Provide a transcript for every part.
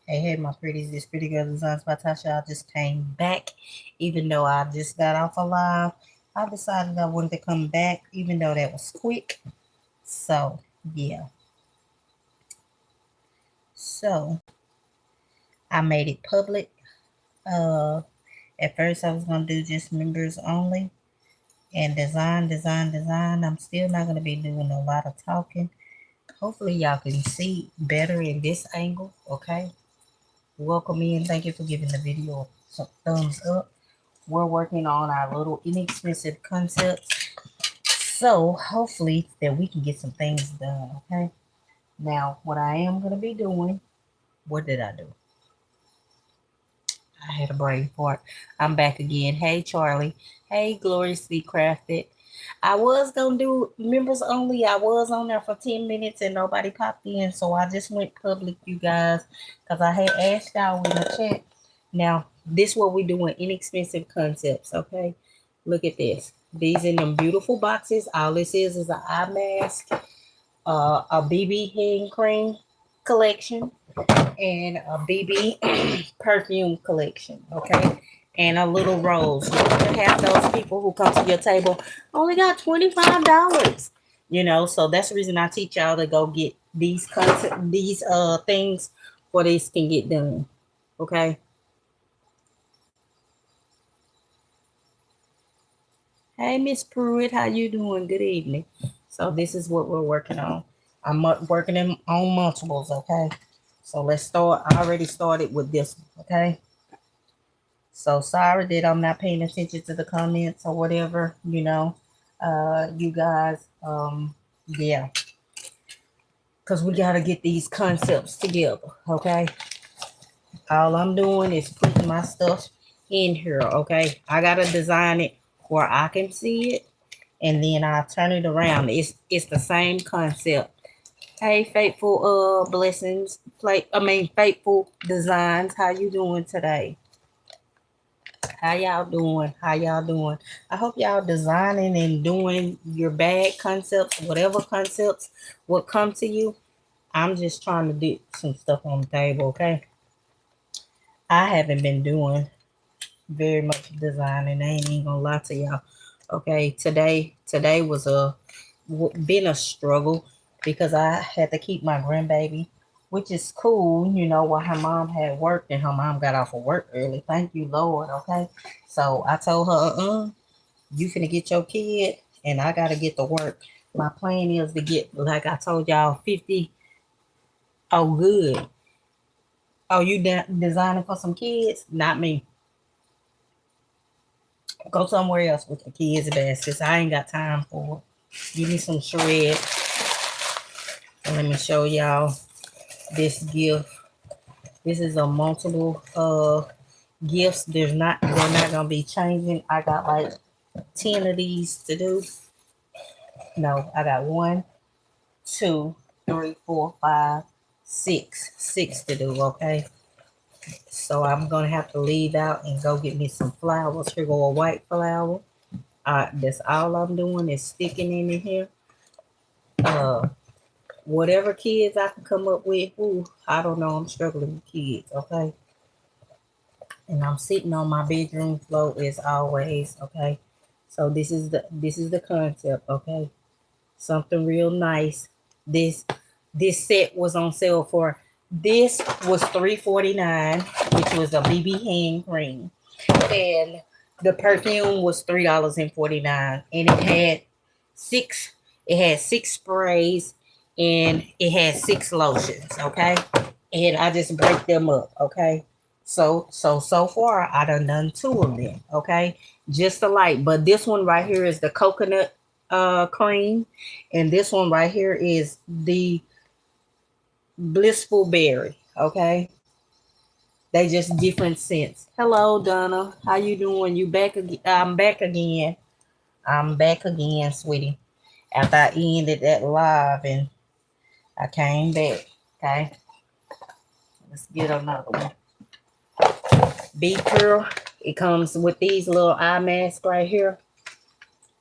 Hey, my pretties, this Purrdy Gurl Designs by Tasha. I just came back, even though I just got off a live. I decided I wanted to come back, even though that was quick. So, yeah. So, I made it public. Uh, at first, I was going to do just members only and design. I'm still not going to be doing a lot of talking. Hopefully, y'all can see better in this angle, okay? Welcome in. Thank you for giving the video some thumbs up. We're working on our little inexpensive concepts. So hopefully that we can get some things done, okay? Now, what I am going to be doing, what did I do? I had a brain fart. I'm back again. Hey, Charlie. Hey, Gloriously Crafted. I was going to do members only. I was on there for 10 minutes and nobody popped in. So I just went public, you guys, because I had asked y'all in the chat. Now, this what we doing, inexpensive concepts, okay? Look at this. These in them beautiful boxes. All this is an eye mask, a BB hand cream collection, and a BB perfume collection, okay? And a little rose. You can have those people who come to your table only got $25. You know, so that's the reason I teach y'all to go get these things for this can get done. Okay. Hey, Miss Pruitt, how you doing? Good evening. So this is what we're working on. I'm working on multiples, okay? So let's start. I already started with this one, okay? So sorry that I'm not paying attention to the comments or whatever, you know. You guys, yeah. Because we got to get these concepts together, okay? All I'm doing is putting my stuff in here, okay? I got to design it where I can see it and then I turn it around. It's the same concept. Hey, faithful blessings, faithful designs. How you doing today? How y'all doing? How y'all doing? I hope y'all designing and doing your bag concepts, whatever concepts will come to you. I'm just trying to do some stuff on the table, okay? I haven't been doing very much designing. I ain't even gonna lie to y'all. Okay, today was been a struggle because I had to keep my grandbaby, which is cool, you know, while her mom had worked and her mom got off of work early. Thank you, Lord. Okay, so I told her, you finna get your kid, and I gotta get to work. My plan is to get, like I told y'all, 50. Oh, good. Oh, you designing for some kids? Not me. Go somewhere else with the kids' baskets. I ain't got time for it. Give me some shred. And let me show y'all this gift. This is a multiple gifts. They're not gonna be changing. I got like 10 of these to do. No, I got 1, 2, 3, 4, 5, 6. 6 to do, okay? So I'm gonna have to leave out and go get me some flowers. Here go a white flower. That's all I'm doing is sticking in here. Whatever kids I can come up with. Ooh, I don't know. I'm struggling with kids, okay? And I'm sitting on my bedroom floor as always, okay? So this is the concept, okay? Something real nice. This set was on sale for this was $3.49, which was a BB hand cream. And the perfume was $3.49. And it had six sprays and it had 6 lotions, okay? And I just break them up, okay? So far I done 2 of them, okay? Just the light. But this one right here is the coconut cream, and this one right here is the blissful berry, okay? They just different scents. Hello, Donna. How you doing? You back again? I'm back again. I'm back again, sweetie. After I ended that live and I came back. Okay. Let's get another one. Be Pearl. It comes with these little eye masks right here.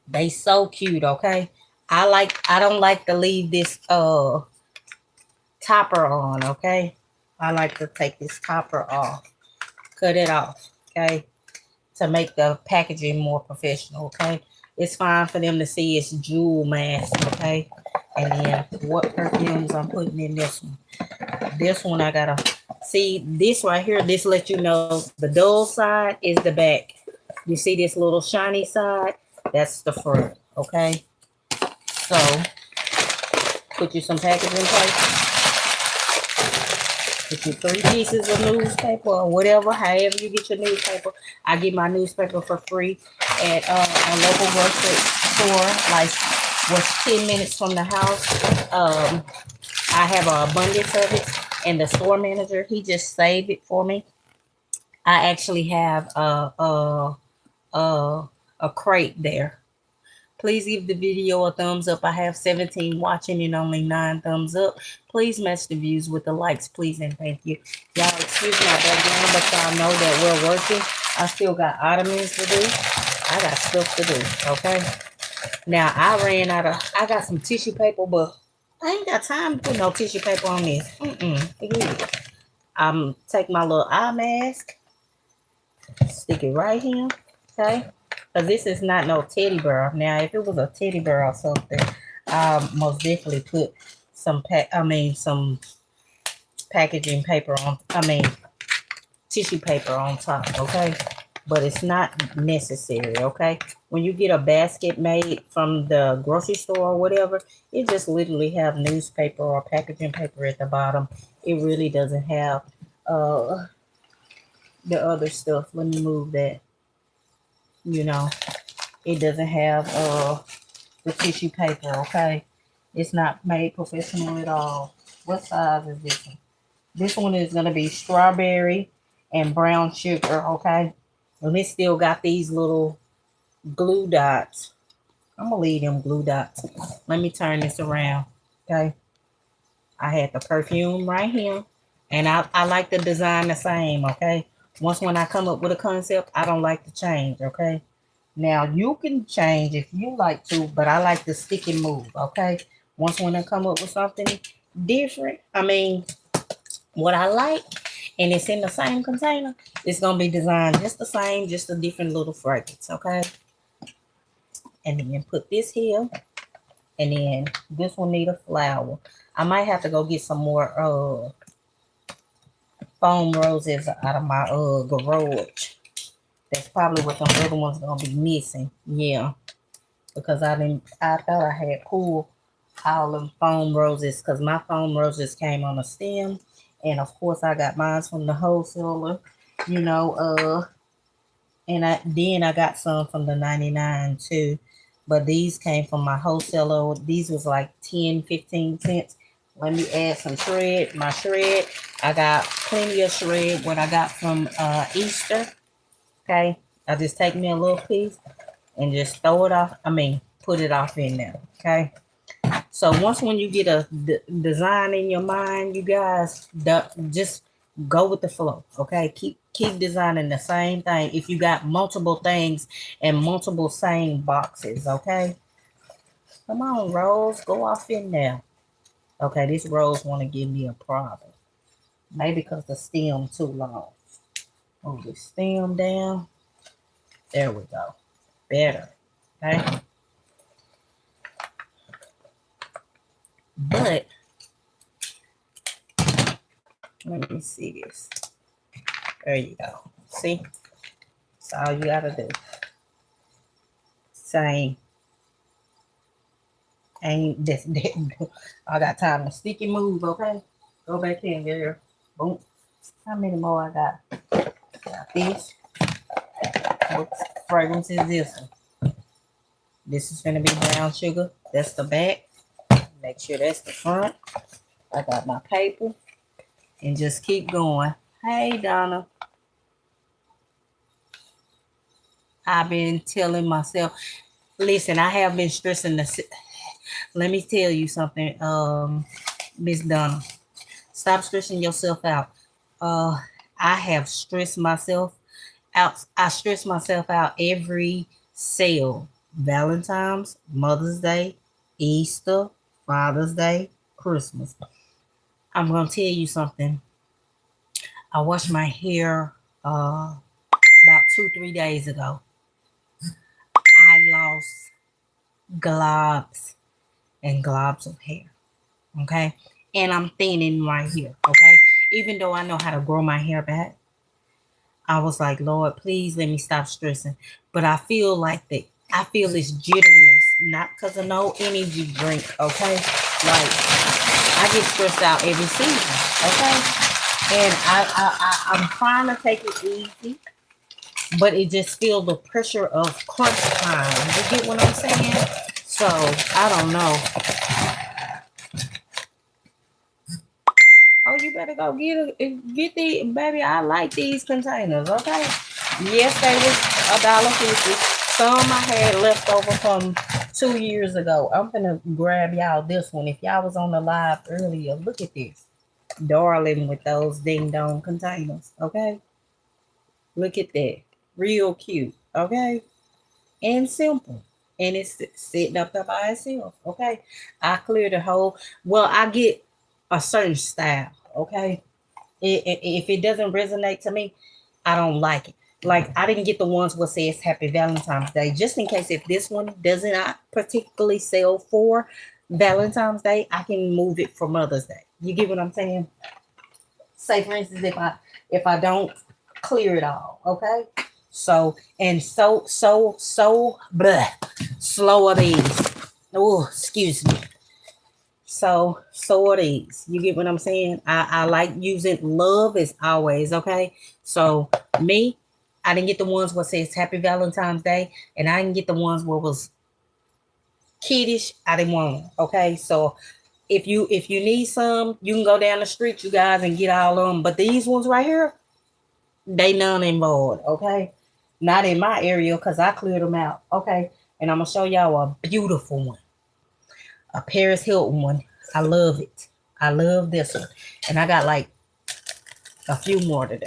They so cute, okay? I don't like to leave this topper on, okay? I like to take this topper off, cut it off, okay, to make the packaging more professional, okay. It's fine for them to see it's jewel mask, okay. And then what perfumes I'm putting in this one. This one I gotta see this right here. This lets you know the dull side is the back. You see this little shiny side? That's the front, okay. So put you some packaging tape. Get you 3 pieces of newspaper or whatever, however you get your newspaper. I get my newspaper for free at a local grocery store, like what's 10 minutes from the house. I have an abundance of it, and the store manager, he just saved it for me. I actually have a crate there. Please give the video a thumbs up. I have 17 watching and only 9 thumbs up. Please match the views with the likes, please and thank you. Y'all excuse my background, but y'all know that we're working. I still got ottomans to do. I got stuff to do, okay? Now, I got some tissue paper, but I ain't got time to put no tissue paper on this. Forget it. I'm take my little eye mask, stick it right here, okay? Because this is not no teddy bear. Now, if it was a teddy bear or something, I'll most definitely put some some packaging paper on, tissue paper on top, okay? But it's not necessary, okay? When you get a basket made from the grocery store or whatever, it just literally have newspaper or packaging paper at the bottom. It really doesn't have the other stuff. Let me move that. You know, it doesn't have the tissue paper, okay? It's not made professional at all. What size is this one? This one is going to be strawberry and brown sugar, okay? And it still got these little glue dots. I'm going to leave them glue dots. Let me turn this around, okay? I had the perfume right here. And I like the design the same, okay? Once when I come up with a concept, I don't like to change, okay? Now, you can change if you like to, but I like to stick and move, okay? Once when I come up with something different, what I like, and it's in the same container, it's going to be designed just the same, just a different little fragrance, okay? And then put this here, and then this will need a flower. I might have to go get some more foam roses out of my garage. That's probably what the other one's gonna be missing. Yeah, because I thought I had pulled all them foam roses because my foam roses came on a stem, and of course I got mine from the wholesaler. You know, and I got some from the 99 too, but these came from my wholesaler. These was like 10-15 cents. Let me add some shred. My shred, I got plenty of shred. What I got from Easter. Okay, I just take me a little piece and just throw it off. Put it off in there. Okay. So once when you get a design in your mind, you guys just go with the flow. Okay. Keep designing the same thing. If you got multiple things and multiple same boxes. Okay. Come on, Rose, go off in there. Okay, this Rose want to give me a problem. Maybe because the stem too long. Move the stem down. There we go. Better. Okay. But let me see this. There you go. See? That's all you gotta do. Same. Ain't this. I got time to stick and move, okay? Go back in there. Boom. How many more I got? Got this. What fragrance is this one? This is gonna be brown sugar. That's the back. Make sure that's the front. I got my paper. And just keep going. Hey, Donna. I've been telling myself, listen, I have been stressing the. Let me tell you something, Miss Donna. Stop stressing yourself out. I have stressed myself out. I stress myself out every sale. Valentine's, Mother's Day, Easter, Father's Day, Christmas. I'm gonna tell you something. I washed my hair about 2-3 days ago. I lost globs and globs of hair. Okay. And I'm thinning right here. Okay. Even though I know how to grow my hair back, I was like, Lord, please let me stop stressing. But I feel like that. I feel this jitteriness, not because of no energy drink. Okay. Like I get stressed out every season. Okay. And I'm trying to take it easy, but it just feel the pressure of crunch time. You get what I'm saying? So I don't know. Oh, you better go get the baby. I like these containers, okay? Yes, they was $1.50. Some I had left over from 2 years ago. I'm gonna grab y'all this one. If y'all was on the live earlier, look at this, darling, with those ding dong containers. Okay, look at that, real cute. Okay, and simple. And it's sitting up there by itself. Okay, I clear the whole. Well, I get a certain style. Okay, if it doesn't resonate to me, I don't like it. Like I didn't get the ones what says Happy Valentine's Day, just in case if this one does not particularly sell for Valentine's Day, I can move it for Mother's Day. You get what I'm saying? Say for instance, if I don't clear it all, okay. So and blah, slow are these. Oh, excuse me. So are these. You get what I'm saying? I like using love as always, okay? So me, I didn't get the ones what says Happy Valentine's Day, and I didn't get the ones what was kiddish. I didn't want them, okay? So if you need some, you can go down the street, you guys, and get all of them. But these ones right here, they none involved, okay? Not in my area because I cleared them out, okay? And I'm gonna show y'all a beautiful one. A Paris Hilton one. I love it. I love this one. And I got like a few more to do.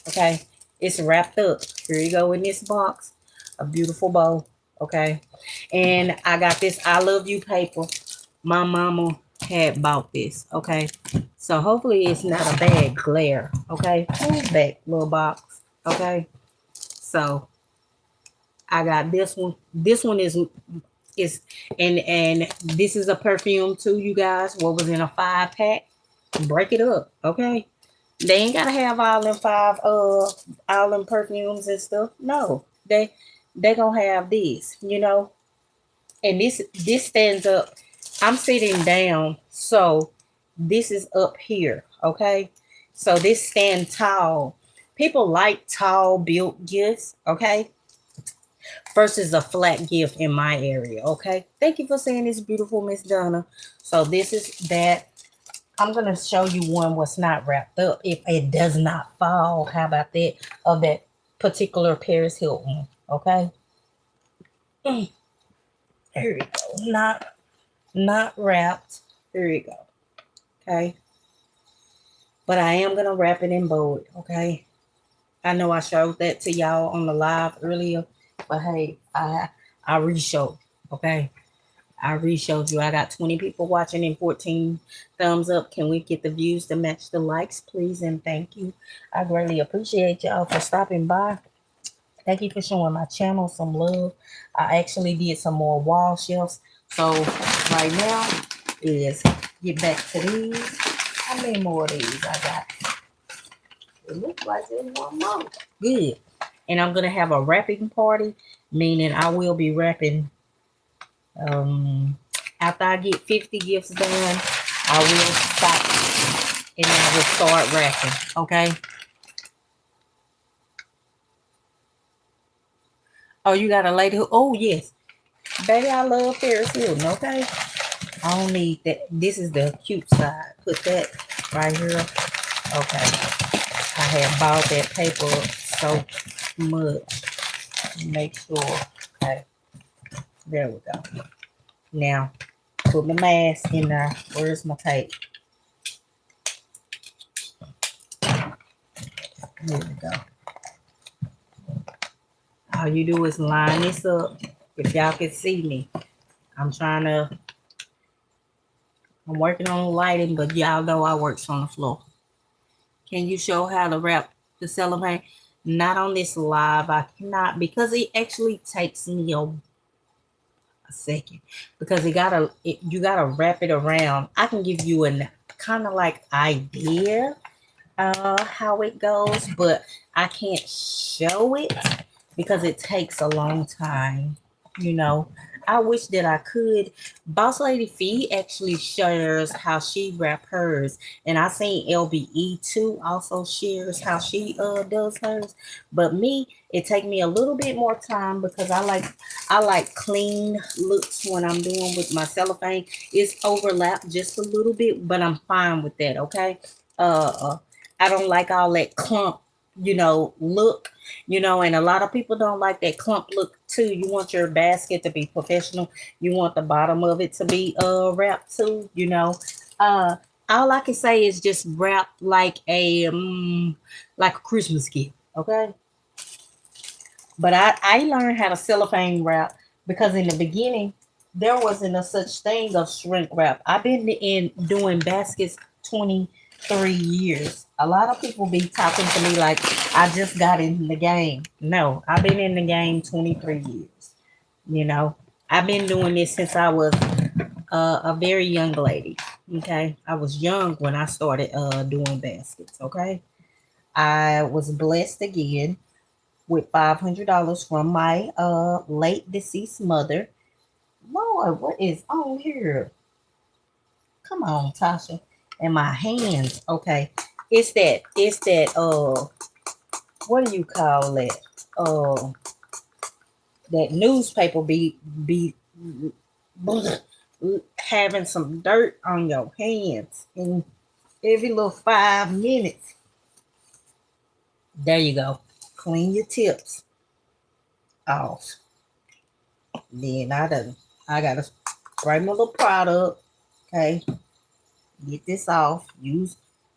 Okay. It's wrapped up. Here you go in this box. A beautiful bow. Okay. And I got this I Love You paper. My mama had bought this. Okay. So hopefully it's not a bad glare. Okay. Move back, little box. Okay. So I got this one. This one is and this is a perfume too, you guys. What was in a 5-pack? Break it up, okay? They ain't gotta have all them all them perfumes and stuff. No, they gonna have this, you know. And this stands up. I'm sitting down, so this is up here, okay? So this stand tall. People like tall built gifts, okay? Versus a flat gift in my area. Okay. Thank you for saying this, beautiful Miss Donna. So this is that. I'm going to show you one what's not wrapped up. If it does not fall, how about that? Of that particular Paris Hilton. Okay. Here we go. Not wrapped. Here we go. Okay. But I am going to wrap it in bold. Okay. I know I showed that to y'all on the live earlier. But hey, I re-showed, okay? I re-showed you. I got 20 people watching and 14 thumbs up. Can we get the views to match the likes, please? And thank you. I greatly appreciate y'all for stopping by. Thank you for showing my channel some love. I actually did some more wall shelves. So right now is get back to these. How many more of these I got? It looks like there's one more. Good. And I'm going to have a wrapping party, meaning I will be wrapping. After I get 50 gifts done, I will stop and I will start wrapping. Okay. Oh, you got a lady who, oh, yes. Baby, I love Paris Hilton. Okay. I don't need that. This is the cute side. Put that right here. Okay. I have bought that paper so much. Make sure. Okay. There we go. Now, put my mask in there. Where's my tape? There we go. All you do is line this up. If y'all can see me, I'm working on lighting, but y'all know I works on the floor. Can you show how to wrap the cellophane? Not on this live. I cannot because it actually takes me a second because you gotta wrap it around. I can give you an kind of like idea how it goes, but I can't show it because it takes a long time. You know, I wish that I could. Boss Lady Fee actually shares how she wrap hers, and I seen LBE too also shares how she does hers. But me, it take me a little bit more time because I like clean looks when I'm doing with my cellophane. It's overlapped just a little bit, but I'm fine with that. Okay. Uh, I don't like all that clump, look, and a lot of people don't like that clump look too. You want your basket to be professional. You want the bottom of it to be wrapped too. Uh all I can say is just wrap like a Christmas gift, okay? But I learned how to cellophane wrap because in the beginning there wasn't a such thing of shrink wrap. I've been in doing baskets 23 years. A lot of people be talking to me like I just got in the game. No, I've been in the game 23 years. You know, I've been doing this since I was a very young lady. Okay, I was young when I started doing baskets. Okay, I was blessed again with $500 from my late deceased mother. Lord, what is on here? Come on, Tasha. And my hands. Okay. It's that what do you call it? Uh that newspaper be having some dirt on your hands in every little 5 minutes. There you go. Clean your tips off. Then I gotta spray my little product. Okay, get this off.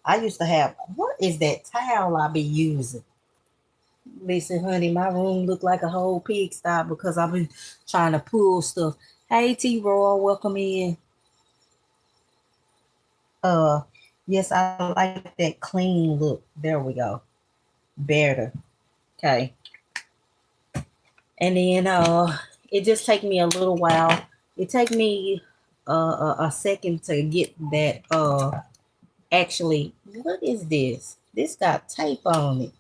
I used to have, what is that towel I be using? Listen, honey, my room look like a whole pigsty because I've been trying to pull stuff. Hey, T Roy, welcome in. Uh, yes, I like that clean look. There we go. Better. Okay, and then it just take me a little while. It take me a second to get that. Actually, what is this? This got tape on it.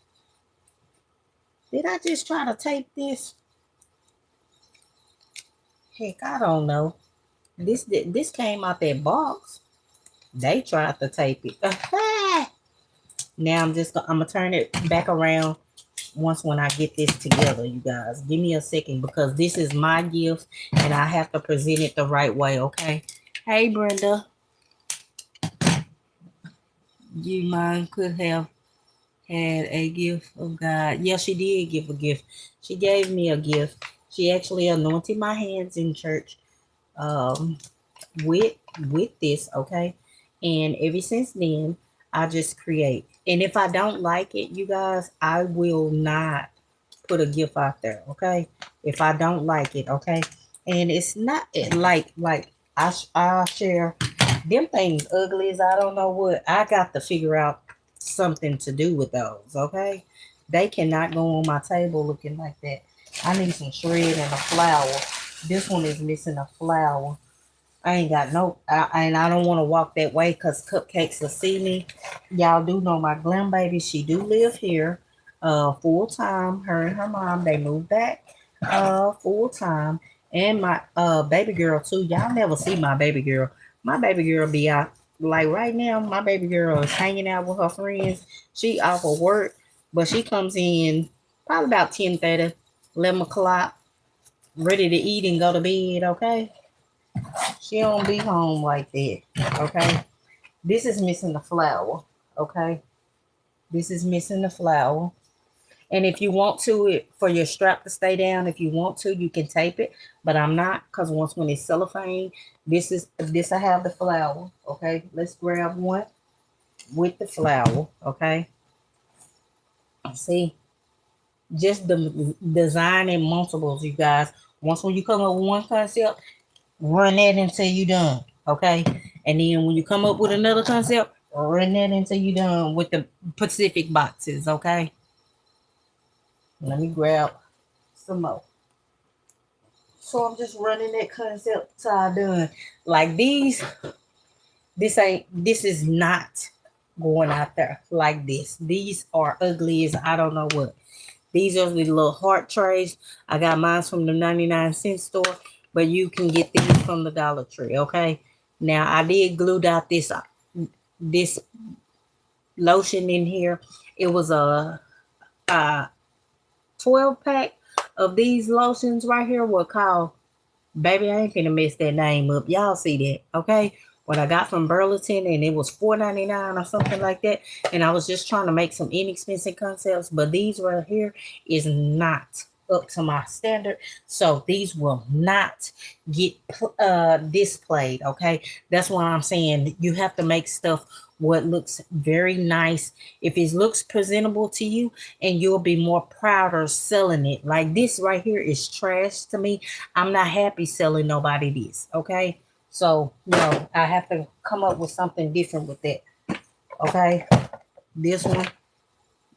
Did I just try to tape this? Heck, I don't know. This came out that box. They tried to tape it. Now I'm gonna turn it back around once when I get this together, you guys. Give me a second because this is my gift and I have to present it the right way, okay? Hey Brenda, you mind could have had a gift of God. Yeah, she did give a gift. She gave me a gift. She actually anointed my hands in church um with this, okay? And ever since then, I just create. And if I don't like it, you guys, I will not put a gift out there, okay? If I don't like it, okay? And it's not like I share them things ugly as I don't know what. I got to figure out something to do with those, okay? They cannot go on my table looking like that. I need some shred and a flour. This one is missing a flour. I ain't got and I don't want to walk that way because Cupcakes will see me. Y'all do know my glam baby. She do live here, full time. Her and her mom they moved back, full time. And my baby girl too. Y'all never see my baby girl. My baby girl be out like right now. My baby girl is hanging out with her friends. She off of work, but she comes in probably about 10:30, 11 o'clock, ready to eat and go to bed. Okay. She don't be home like that. Okay. This is missing the flour. Okay. This is missing the flour. And if you want to, for your strap to stay down, if you want to, you can tape it. But I'm not, because once when it's cellophane, this I have the flour. Okay. Let's grab one with the flour. Okay. See, just the designing multiples, you guys. Once when you come up with one concept, run that until you done. Okay. And then when you come up with another concept, Run that until you done with the Pacific boxes, okay? Let me grab some more. So I'm just running that concept till I done. Like these, this is not going out there like this. These are ugly as I don't know what. These are the little heart trays. I got mine from the 99-cent store, but you can get these from the Dollar Tree, okay? Now I did glued out this lotion in here. It was a 12 pack of these lotions right here were called, baby, I ain't finna mess that name up. Y'all see that, okay? What I got from Burlington, and it was $4.99 or something like that. And I was just trying to make some inexpensive concepts, but these right here is not up to my standard. So these will not get displayed, okay? That's why I'm saying you have to make stuff what looks very nice. If it looks presentable to you, and you'll be more prouder selling it. Like this right here is trash to me. I'm not happy selling nobody this, okay? So, no, I have to come up with something different with that, okay? This one,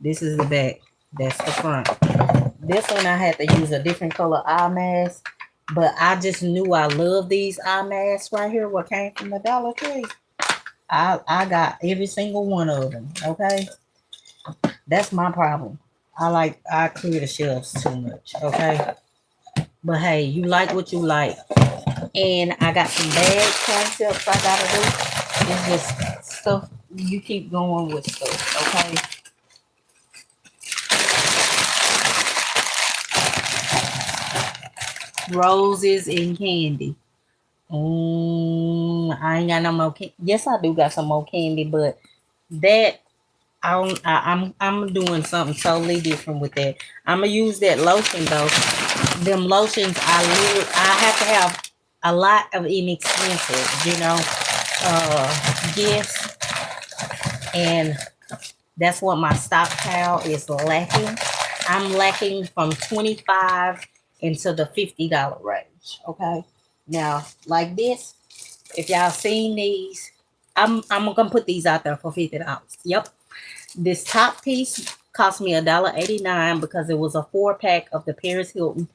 this is the back. That's the front. This one, I had to use a different color eye mask, but I just knew I love these eye masks right here, what came from the Dollar Tree. I got every single one of them, okay? That's my problem. I clear the shelves too much, okay? But hey, you like what you like. And I got some bad concepts I gotta do. It's just stuff you keep going with stuff, okay? Roses and candy. I ain't got no more candy. Yes, I do got some more candy, but that I'm doing something totally different with that. I'm gonna use that lotion though. Them lotions I have to have a lot of inexpensive, gifts, and that's what my stockpile is lacking. I'm lacking from 25 into the $50 range. Okay. Now, like this, if y'all seen these, I'm gonna put these out there for $50. Yep. This top piece cost me $1.89 because it was a 4-pack of the Paris Hilton,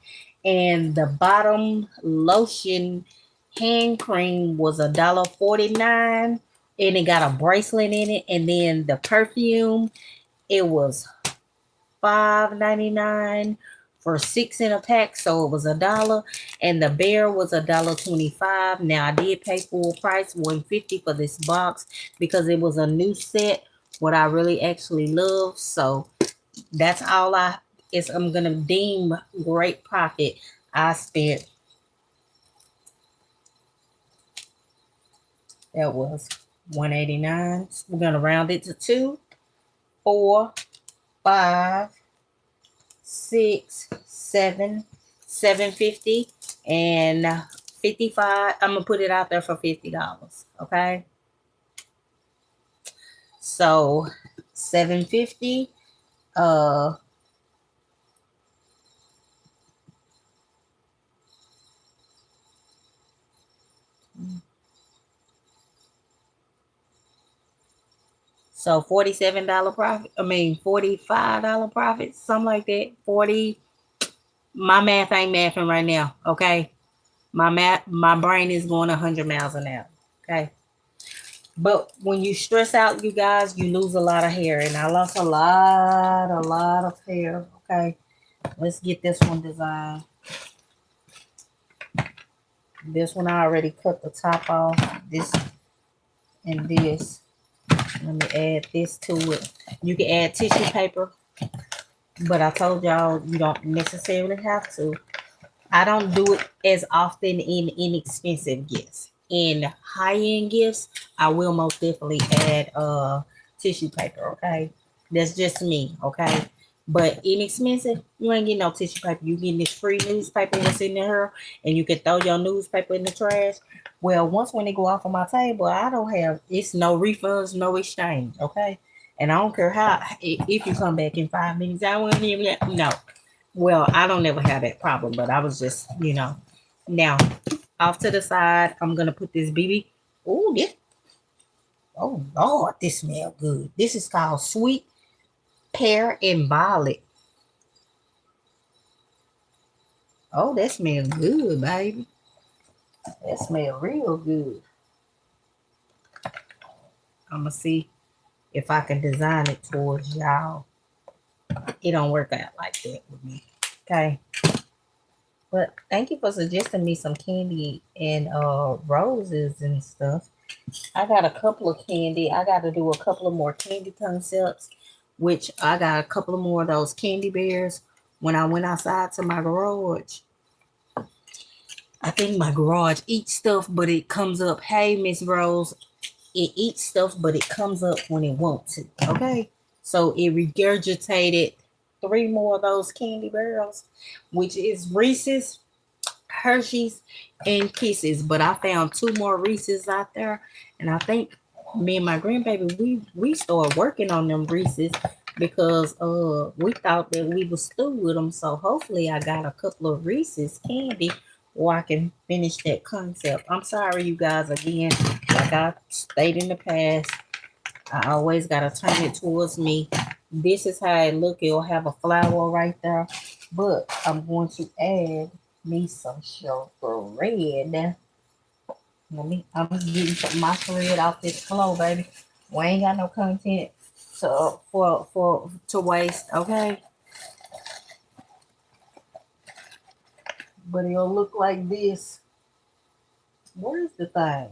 and the bottom lotion hand cream was $1.49, and it got a bracelet in it, and then the perfume, it was $5.99 for 6 in a pack, so it was $1, and the bear was $1.25. Now I did pay full price, $1.50 for this box because it was a new set, what I really actually love. So that's all I'm gonna deem great profit. I spent, that was $1.89. We're gonna round it to 2, 4, 5, 6, 7, $7.50, and 55. I'm gonna put it out there for $50. Okay. So $7.50. So $47 profit. I mean $45 profit, something like that. 40. My math ain't mathing right now. Okay. My brain is going 100 miles an hour. Okay. But when you stress out, you guys, you lose a lot of hair. And I lost a lot of hair. Okay. Let's get this one designed. This one I already cut the top off. This and this. Let me add this to it. You can add tissue paper, but I told y'all you don't necessarily have to. I don't do it as often in inexpensive gifts. In high-end gifts, I will most definitely add tissue paper, okay? That's just me, okay? But inexpensive, you ain't getting no tissue paper. You getting this free newspaper that's in there, and you can throw your newspaper in the trash. Well, once when they go off of my table, I don't have, it's no refunds, no exchange, okay? And I don't care how, if you come back in 5 minutes, I won't even, no. Well, I don't ever have that problem, but I was just, Now, off to the side, I'm going to put this BB. Oh, this. Oh Lord, this smells good. This is called sweet pear and violet. Oh, that smells good, baby. That smells real good. I'm gonna see if I can design it towards y'all. It don't work out like that with me. Okay. But thank you for suggesting me some candy and roses and stuff. I got a couple of candy. I got to do a couple of more candy concepts, which I got a couple of more of those candy bears when I went outside to my garage. I think my garage eats stuff, but it comes up. Hey, Miss Rose, it eats stuff, but it comes up when it wants to. Okay. So it regurgitated 3 more of those candy barrels, which is Reese's, Hershey's, and Kisses. But I found 2 more Reese's out there, and I think me and my grandbaby we started working on them Reese's because we thought that we was through with them. So hopefully I got a couple of Reese's candy or I can finish that concept. I'm sorry, you guys, again, like I stated in the past, I always gotta turn it towards me. This is how it look. It'll have a flower right there, but I'm going to add me some sugar red. I'm just getting some my thread off this flow, baby. We ain't got no content to waste, okay? But it'll look like this. Where's the thing?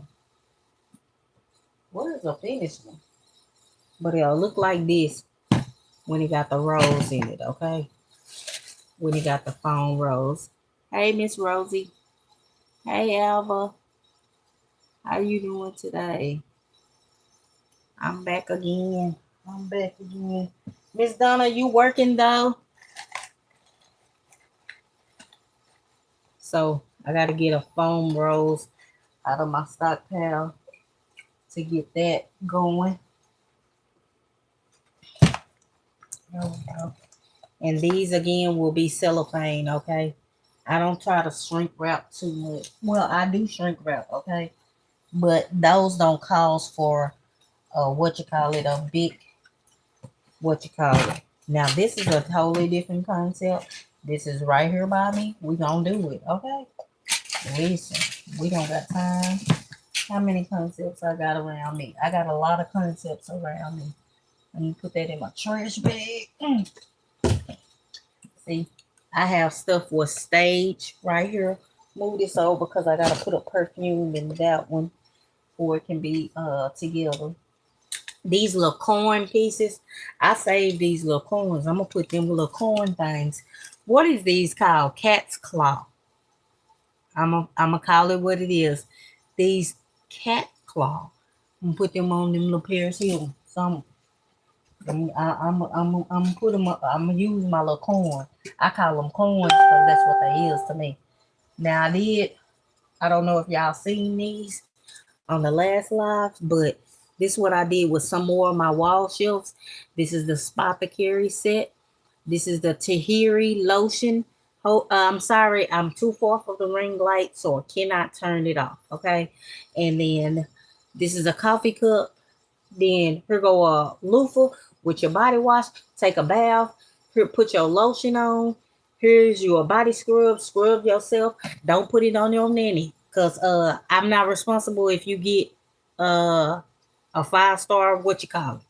Where's the finished one? But it'll look like this when it got the rose in it, okay? When it got the foam rose. Hey, Miss Rosie. Hey, Alva. How you doing today? I'm back again. Miss Donna, you working though? So I got to get a foam rose out of my stockpile to get that going. There we go. And these again will be cellophane, okay? I don't try to shrink wrap too much. Well, I do shrink wrap, okay? But those don't cause for a big Now this is a totally different concept. This is right here by me. We gonna do it, okay? Listen, we don't got time. How many concepts I got around me? I got a lot of concepts around me. Let me put that in my trash bag. See, I have stuff with stage right here. Move this over because I gotta put a perfume in that one or it can be together. These little corn pieces, I saved these little corns. I'm gonna put them little corn things. What is these called? Cat's claw. I'm gonna call it what it is. These cat claw. I'm gonna put them on them little pairs here. Some I'm put them up. I'm gonna use my little corn. I call them corns because that's what they is to me. Now I don't know if y'all seen these on the last live, but this is what I did with some more of my wall shelves. This is the Spothicary set. This is the Tahiri lotion. Oh, I'm sorry, I'm too far from the ring light, so I cannot turn it off. Okay, and then this is a coffee cup. Then here go a loofah with your body wash. Take a bath. Here, put your lotion on. Here's your body scrub. Scrub yourself. Don't put it on your nanny, cause I'm not responsible if you get a 5-star what you call it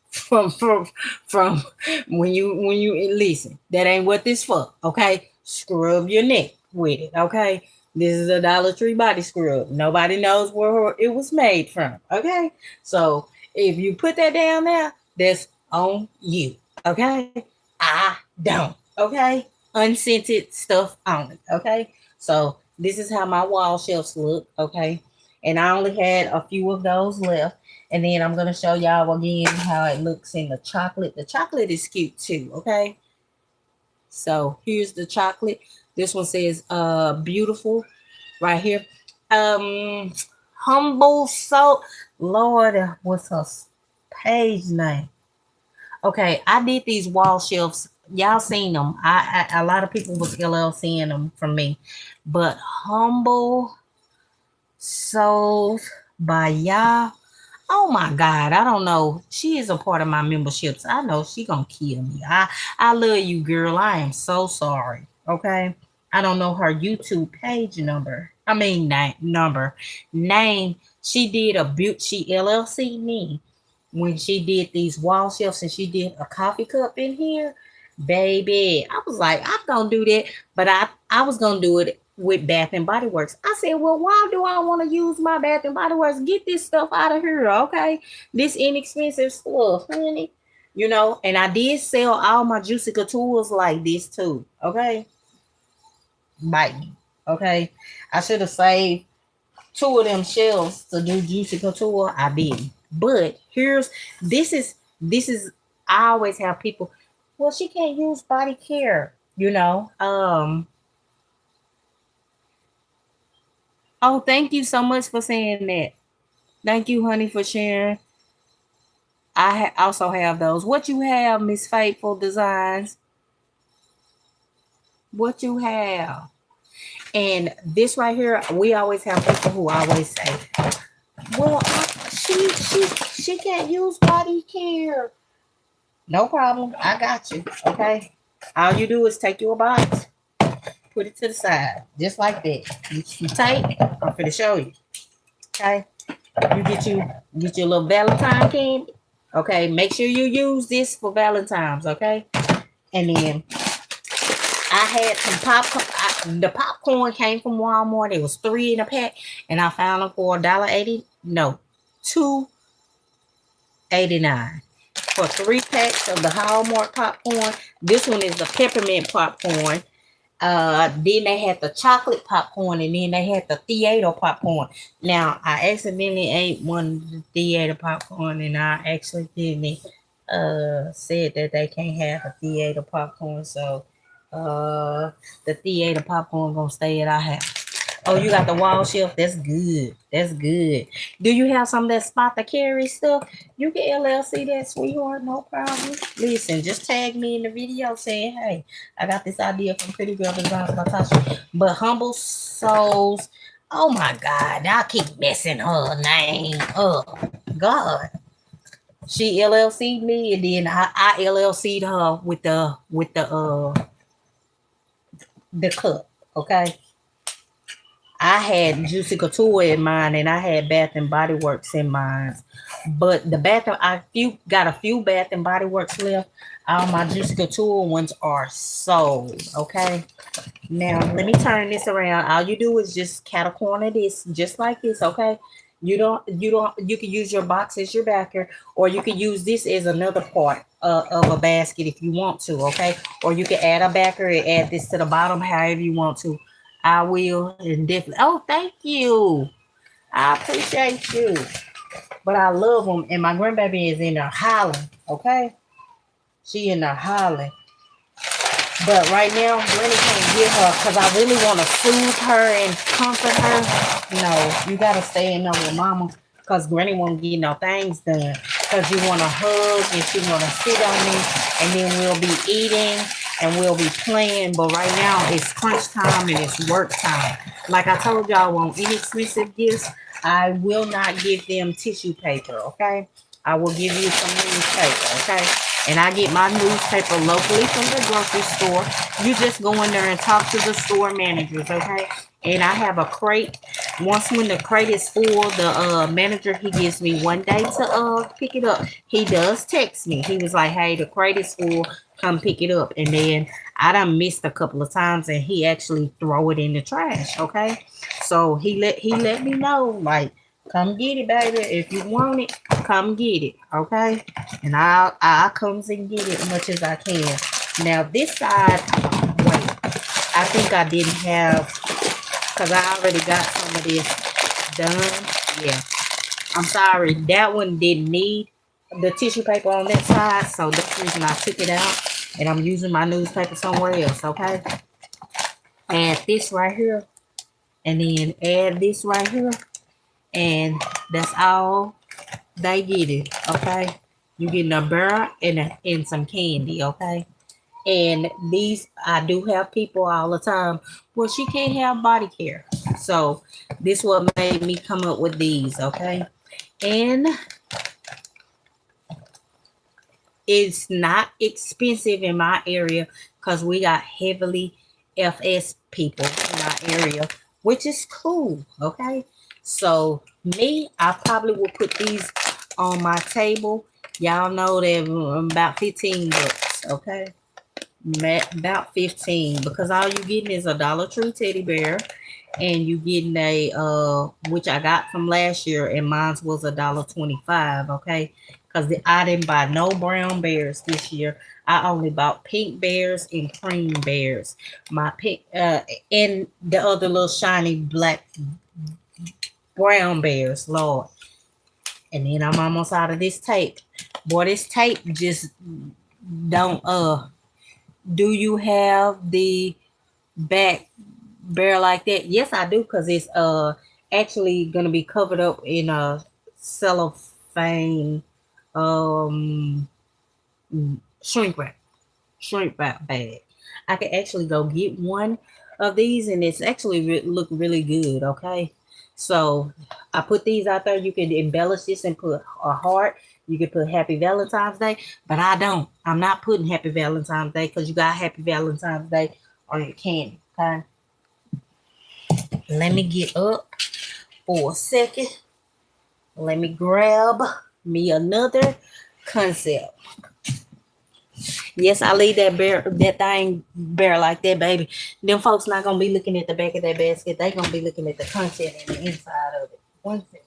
from when you listen. That ain't what this for. Okay, scrub your neck with it. Okay, this is a Dollar Tree body scrub. Nobody knows where it was made from. Okay, so if you put that down there, that's on you. Okay, I don't. Okay, unscented stuff on it. Okay, so this is how my wall shelves look. Okay, and I only had a few of those left. And then I'm going to show y'all again how it looks in the chocolate. The chocolate is cute too, okay? So here's the chocolate. This one says beautiful right here. Humble Soul. Lord, what's her page name? Okay, I did these wall shelves. Y'all seen them. I a lot of people was LLCing them from me. But Humble Souls by y'all. Oh my God, I don't know. She is a part of my memberships. I know she gonna kill me. I love you, girl. I am so sorry. Okay. I don't know her YouTube page number. I mean number. Name. She did a she LLC me when she did these wall shelves and she did a coffee cup in here. Baby, I was like, I'm gonna do that, but I was gonna do it with Bath and Body Works. I said, well, why do I want to use my Bath and Body Works? Get this stuff out of here, okay? This inexpensive stuff, honey. You know, and I did sell all my Juicy Couture's like this too, okay? Bite me, okay? I should have saved two of them shelves to do Juicy Couture. I didn't. But this is I always have people, well, she can't use body care, you know. Oh, thank you so much for saying that. Thank you, honey, for sharing. I also have those. What you have, Miss Faithful Designs? What you have? And this right here, we always have people who always say, "Well, she can't use body care." No problem. I got you. Okay. All you do is take your box, put it to the side, just like that. You take. I'm finna show you. Okay. You get your little Valentine candy. Okay. Make sure you use this for Valentine's. Okay. And then I had some popcorn. The popcorn came from Walmart. It was 3 in a pack, and I found them for $1.80. No, $2.89 for 3 packs of the Hallmark popcorn. This one is the peppermint popcorn. Then they had the chocolate popcorn, and then they had the theater popcorn. Now I accidentally ate one of the theater popcorn, and I actually didn't said that they can't have a theater popcorn, so the theater popcorn gonna stay at our house. Oh, you got the wall shelf. That's good. That's good. Do you have some that spot the carry stuff? You can LLC that, sweetheart. No problem. Listen, just tag me in the video saying, hey, I got this idea from Purrdy Gurl Designs by Tasha. But Humble Souls, oh my God, I keep messing her name up. God. She LLC'd me, and then I LLC'd her with the cup. Okay. I had Juicy Couture in mine, and I had Bath and Body Works in mine. But got a few Bath and Body Works left. All my Juicy Couture ones are sold. Okay. Now let me turn this around. All you do is just cattle corner this, just like this. Okay. You can use your box as your backer, or you can use this as another part of a basket if you want to. Okay. Or you can add a backer and add this to the bottom, however you want to. I will, and definitely. Oh, thank you. I appreciate you. But I love them, and my grandbaby is in there hollering. Okay, she in there hollering. But right now, Granny can't get her because I really want to soothe her and comfort her. No, you gotta stay in there with Mama because Granny won't get no things done. Because you want to hug and she want to sit on me, and then we'll be eating and we'll be playing. But right now it's crunch time and it's work time. Like I told y'all, on inexpensive gifts, I will not give them tissue paper. Okay, I will give you some newspaper. Okay. And I get my newspaper locally from the grocery store. You just go in there and talk to the store managers, okay? And I have a crate. Once when the crate is full, the manager, he gives me 1 day to pick it up. He does text me. He was like, hey, the crate is full. Come pick it up. And then I done missed a couple of times, and he actually throw it in the trash, okay? So he let me know, like, come get it, baby. If you want it, come get it, okay? And I'll comes and get it as much as I can. Now this side, wait, I think I didn't have, because I already got some of this done. Yeah, I'm sorry. That one didn't need the tissue paper on that side, so that's the reason I took it out. And I'm using my newspaper somewhere else, okay? Add this right here, and then add this right here. And that's all they get it, okay? You getting a burr and some candy, okay? And these, I do have people all the time, well, she can't have body care. So this what made me come up with these, okay? And It's not expensive in my area because we got heavily FS people in our area, which is cool. Okay. So me, I probably will put these on my table. Y'all know they're about 15 bucks. Okay. About 15 because all you getting is a Dollar Tree teddy bear and you getting a which I got from last year and mine was $1.25. Okay, because I didn't buy no brown bears this year. I only bought pink bears and cream bears. My pink and the other little shiny black brown bears, Lord. And then I'm almost out of this tape. Boy, this tape just don't do you have the back bear like that? Yes, I do, because it's actually gonna be covered up in a cellophane um shrink wrap bag. I can actually go get one of these and it's actually look really good. Okay, so I put these out there. You can embellish this and put a heart. You can put Happy Valentine's Day, but I'm not putting Happy Valentine's Day because you got Happy Valentine's Day on your candy. Okay, let me get up for a second. Let me grab me another concept. Yes, I leave that thing bare like that, baby. Them folks not gonna be looking at the back of that basket. They gonna be looking at the content and the inside of it. One second.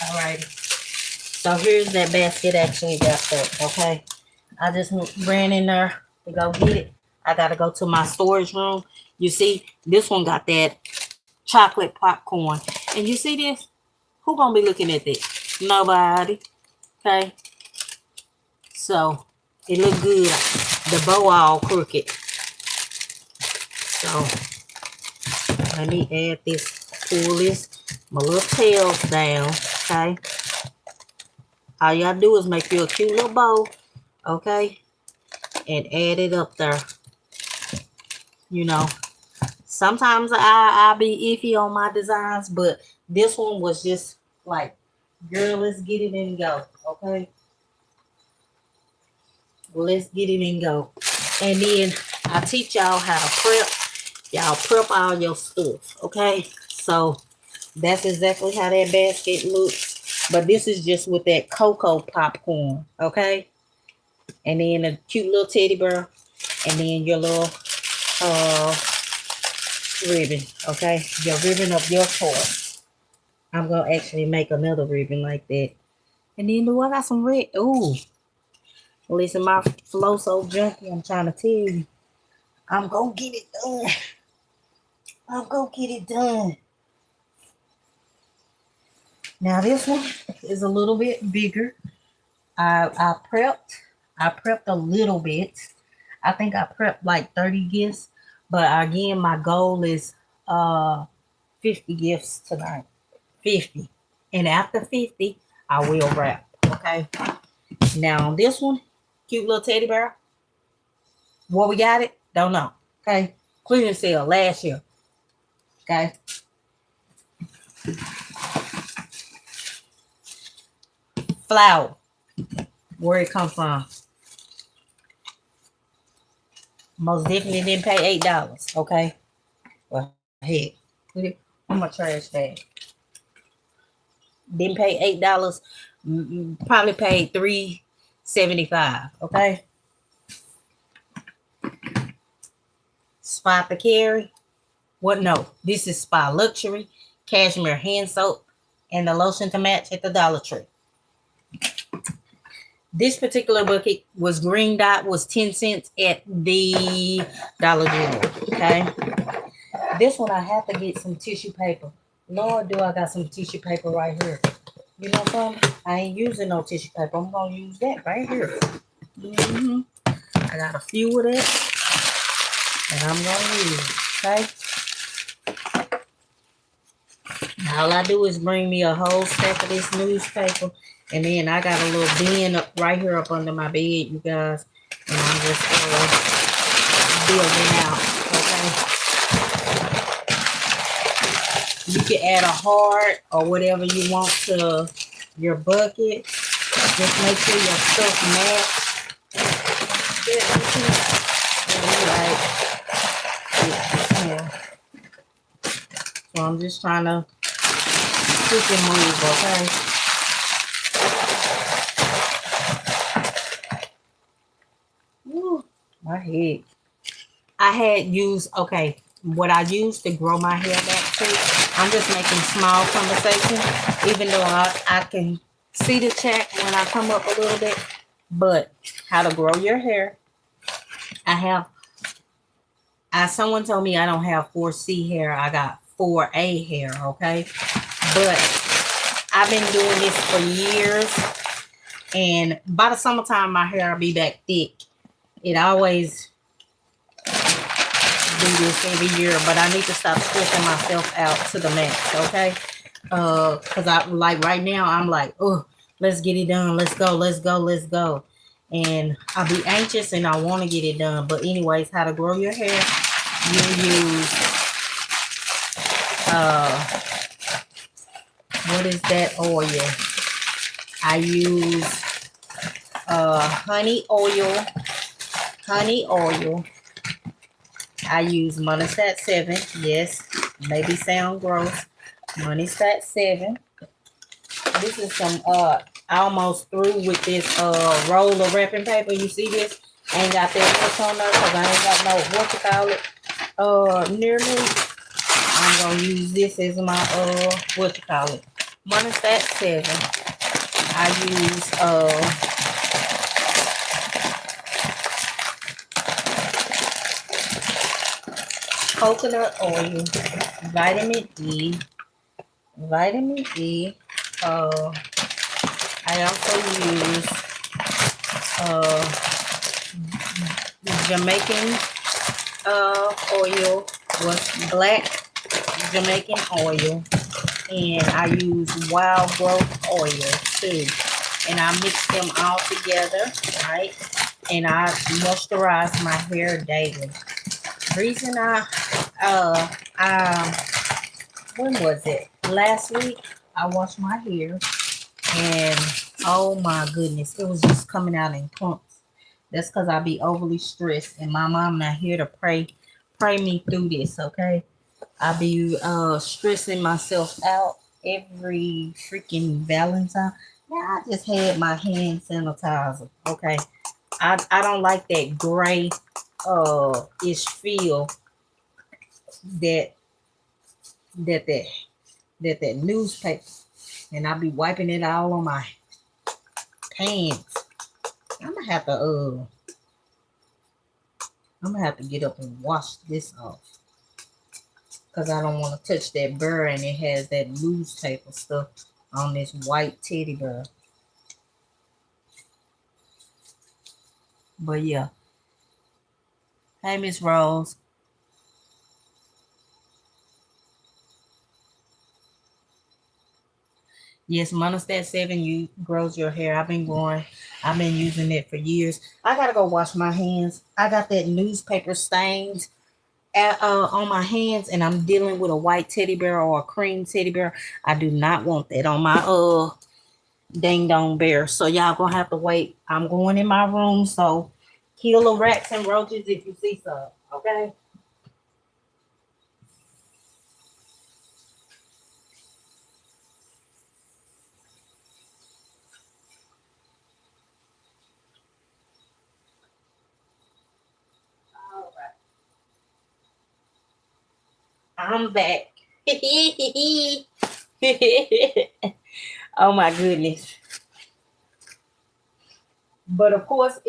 All righty. So here's that basket actually got that. Okay. I just ran in there to go get it. I gotta go to my storage room. You see, this one got that chocolate popcorn. And you see this? Who gonna be looking at this? Nobody. Okay. So it look good. The bow all crooked. So let me add this, pull this, my little tails down. Okay. All y'all do is make you a cute little bow. Okay. And add it up there. You know, sometimes I be iffy on my designs, but this one was just like, girl, let's get it and go. Okay. Let's get it and go. And then I teach y'all how to prep. Y'all prep all your stuff. Okay. So that's exactly how that basket looks. But this is just with that cocoa popcorn. Okay. And then a cute little teddy bear. And then your little ribbon. Okay. Your ribbon of your choice. I'm going to actually make another ribbon like that. And then do I got some red? Ooh. Listen, my flow so junky. I'm trying to tell you. I'm going to get it done. I'm going to get it done. Now this one is a little bit bigger. I prepped a little bit. I think I prepped like 30 gifts. But again, my goal is 50 gifts tonight. 50. And after 50, I will wrap. Okay. Now this one, cute little teddy bear. Where we got it? Don't know. Okay. Clearance sale last year. Okay. Flour. Where it come from? Most definitely didn't pay $8. Okay. Well, heck. Put it on my trash bag. Didn't pay $8. Probably paid $3.75. Okay. Spot the carry. What? No, this is Spa Luxury, cashmere hand soap, and the lotion to match at the Dollar Tree. This particular bucket was green dot, was 10 cents at the Dollar General. Okay. This one I have to get some tissue paper. Lord, do I got some tissue paper right here. You know something? I ain't using no tissue paper. I'm going to use that right here. I got a few of that. And I'm going to use it. Okay. All I do is bring me a whole stack of this newspaper, and then I got a little bin up right here up under my bed, you guys, and I'm just building out. Okay, you can add a heart or whatever you want to your bucket. Just make sure your stuff match. So I'm just trying to quick and move, okay? Woo, my head. I had used, okay, what I used to grow my hair back to, I'm just making small conversation, even though I can see the chat when I come up a little bit. But how to grow your hair. Someone told me I don't have 4C hair. I got 4A hair, okay? But I've been doing this for years. And by the summertime, my hair will be back thick. It always do this every year, but I need to stop stressing myself out to the max, okay? Because I like right now, I'm like, oh, let's get it done. Let's go, let's go, let's go. And I'll be anxious and I want to get it done. But anyways, how to grow your hair. You use, what is that oil? I use honey oil. I use Monistat 7. Yes, maybe sound gross. Monistat 7. This is some almost through with this roll of wrapping paper. You see this? I ain't got that much on there because I ain't got no what you call it near me. I'm gonna use this as my what you call it. Monistat 7. I use coconut oil, vitamin E. I also use Jamaican oil, was black Jamaican oil, and I use wild growth oil too. And I mix them all together, right? And I moisturize my hair daily. Reason when was it? Last week I washed my hair, and oh my goodness, it was just coming out in clumps. That's because I be overly stressed, and my mom not here to pray me through this, okay? I be stressing myself out every freaking Valentine. Yeah, I just had my hand sanitizer, okay? I don't like that gray ish feel that newspaper, and I be wiping it all on my pants. I'm gonna have to get up and wash this off because I don't want to touch that burr, and it has that newspaper stuff on this white teddy bear. But yeah. Hey, Miss Rose. Yes, Monistat 7 grows your hair. I've been using it for years. I gotta go wash my hands. I got that newspaper stains on my hands, and I'm dealing with a white teddy bear or a cream teddy bear. I do not want that on my ding dong bear. So y'all gonna have to wait. I'm going in my room, so kill the rats and roaches if you see some, okay? All right. I'm back. Oh my goodness. But of course,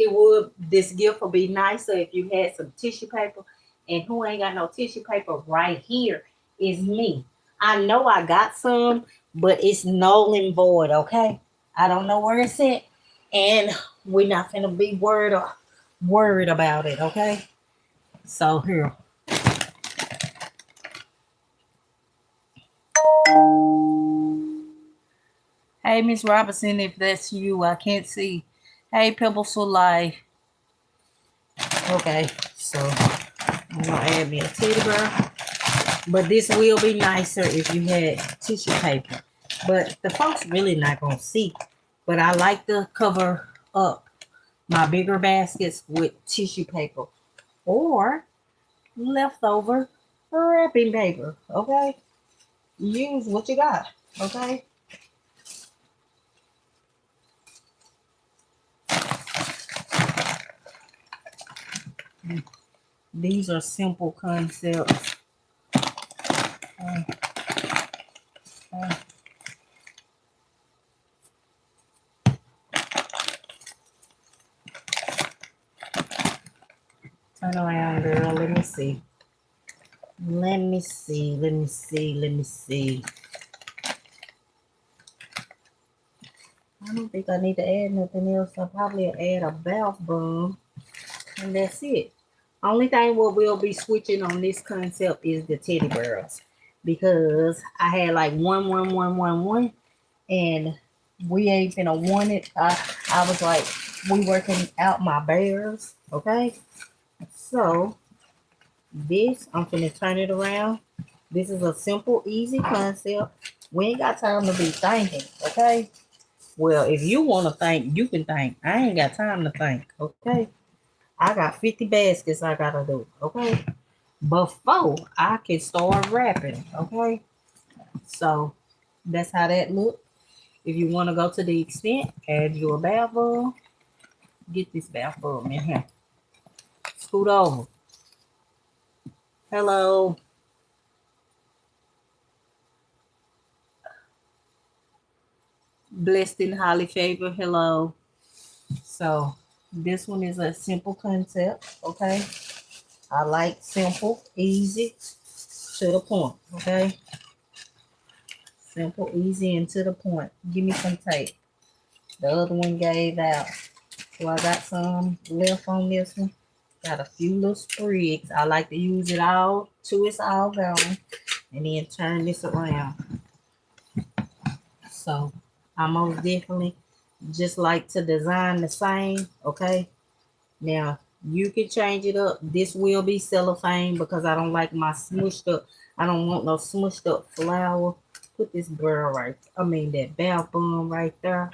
this gift would be nicer if you had some tissue paper. And who ain't got no tissue paper right here is me. I know I got some, but it's null and void, okay? I don't know where it's at. And we're not gonna be worried about it, okay? So here. Hey, Miss Robinson, if that's you, I can't see. Hey, Pebbles for Life. Okay, so I'm gonna add me a teddy bear. But this will be nicer if you had tissue paper. But the folks really not gonna see. But I like to cover up my bigger baskets with tissue paper or leftover wrapping paper. Okay, use what you got. Okay. These are simple concepts. Turn around, girl. Let me see. Let me see. Let me see. Let me see. I don't think I need to add nothing else. I'll probably add a bath bomb. And that's it. Only thing what we'll be switching on this concept is the teddy bears. Because I had like one. And we ain't gonna want it. I was like, we working out my bears. Okay. So this, I'm gonna turn it around. This is a simple, easy concept. We ain't got time to be thinking, okay? Well, if you want to think, you can think. I ain't got time to think, okay? I got 50 baskets I gotta do, okay? Before I can start wrapping, okay? So that's how that look. If you want to go to the extent, add your bath bomb. Get this bath bomb in here. Scoot over. Hello. Blessed in highly favored. Hello. So this one is a simple concept. Okay. I like simple, easy, to the point. Okay. Simple, easy, and to the point. Give me some tape. The other one gave out. So I got some left on this one. Got a few little sprigs. I like to use it all till it's all gone. And then turn this around. So I most definitely just like to design the same. Okay. Now you can change it up. This will be cellophane because I don't like my smushed up. I don't want no smushed up flour. Put this girl right. I mean that bath bomb right there.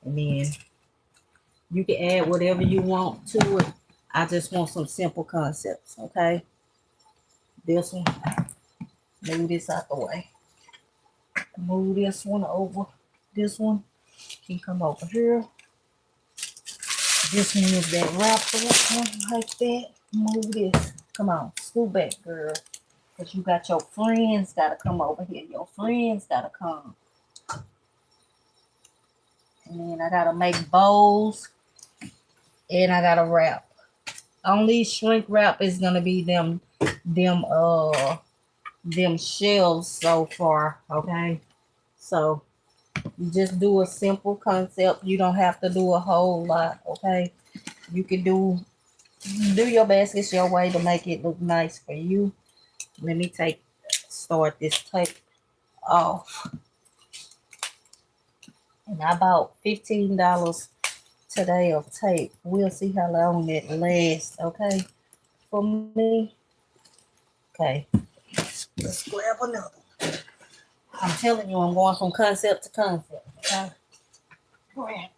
And then you can add whatever you want to it. I just want some simple concepts. Okay. This one. Move this out the way. Move this one over. This one can come over here. This one is that wrapper one like that. Move this. Come on, scoot back, girl. Because you got your friends got to come over here. Your friends got to come. And then I got to make bowls. And I got to wrap. Only shrink wrap is going to be them shelves so far. Okay. So you just do a simple concept. You don't have to do a whole lot. Okay. You can do your baskets your way to make it look nice for you. Let me start this tape off. And I bought $15 today of tape. We'll see how long it lasts, okay? For me. Okay. Let's grab another one. I'm telling you, I'm going from concept to concept. Okay?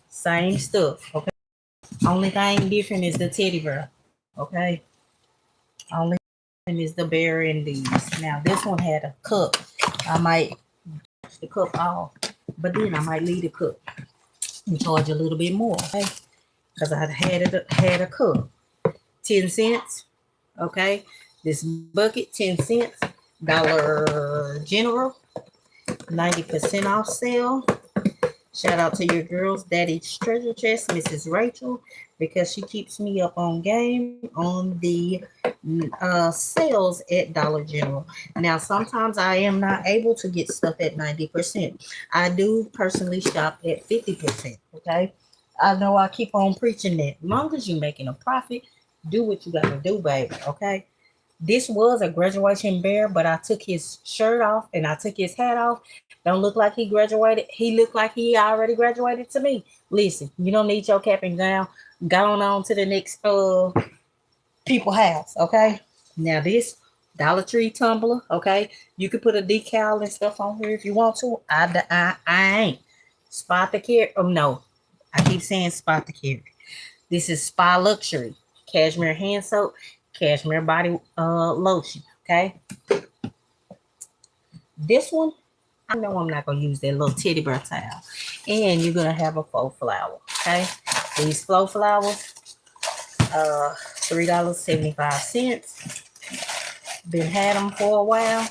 Same stuff, okay? Only thing different is the teddy bear, okay? Only thing is the bear in these. Now, this one had a cup. I might touch the cup off, but then I might leave the cup and charge a little bit more, okay? Because I had a cup. 10 cents, okay? This bucket, 10 cents. Dollar General, 90% off sale. Shout out to your girls, Daddy's Treasure Chest, Mrs. Rachel, because she keeps me up on game on the sales at Dollar General. Now, sometimes I am not able to get stuff at 90%. I do personally shop at 50%, okay? I know I keep on preaching that. As long as you're making a profit, do what you got to do, baby, okay? This was a graduation bear, but I took his shirt off and I took his hat off. Don't look like he graduated. He looked like he already graduated to me. Listen, you don't need your cap and gown. Going on to the next people house, okay? Now this Dollar Tree tumbler, okay? You could put a decal and stuff on here if you want to. I ain't. Spot the carry. Oh no, I keep saying spot the carry. This is Spa Luxury cashmere hand soap, cashmere body lotion. Okay. This one, I know I'm not gonna use that little teddy bear towel, and you're gonna have a faux flower. Okay. These faux flowers, $3.75. Been had them for a while.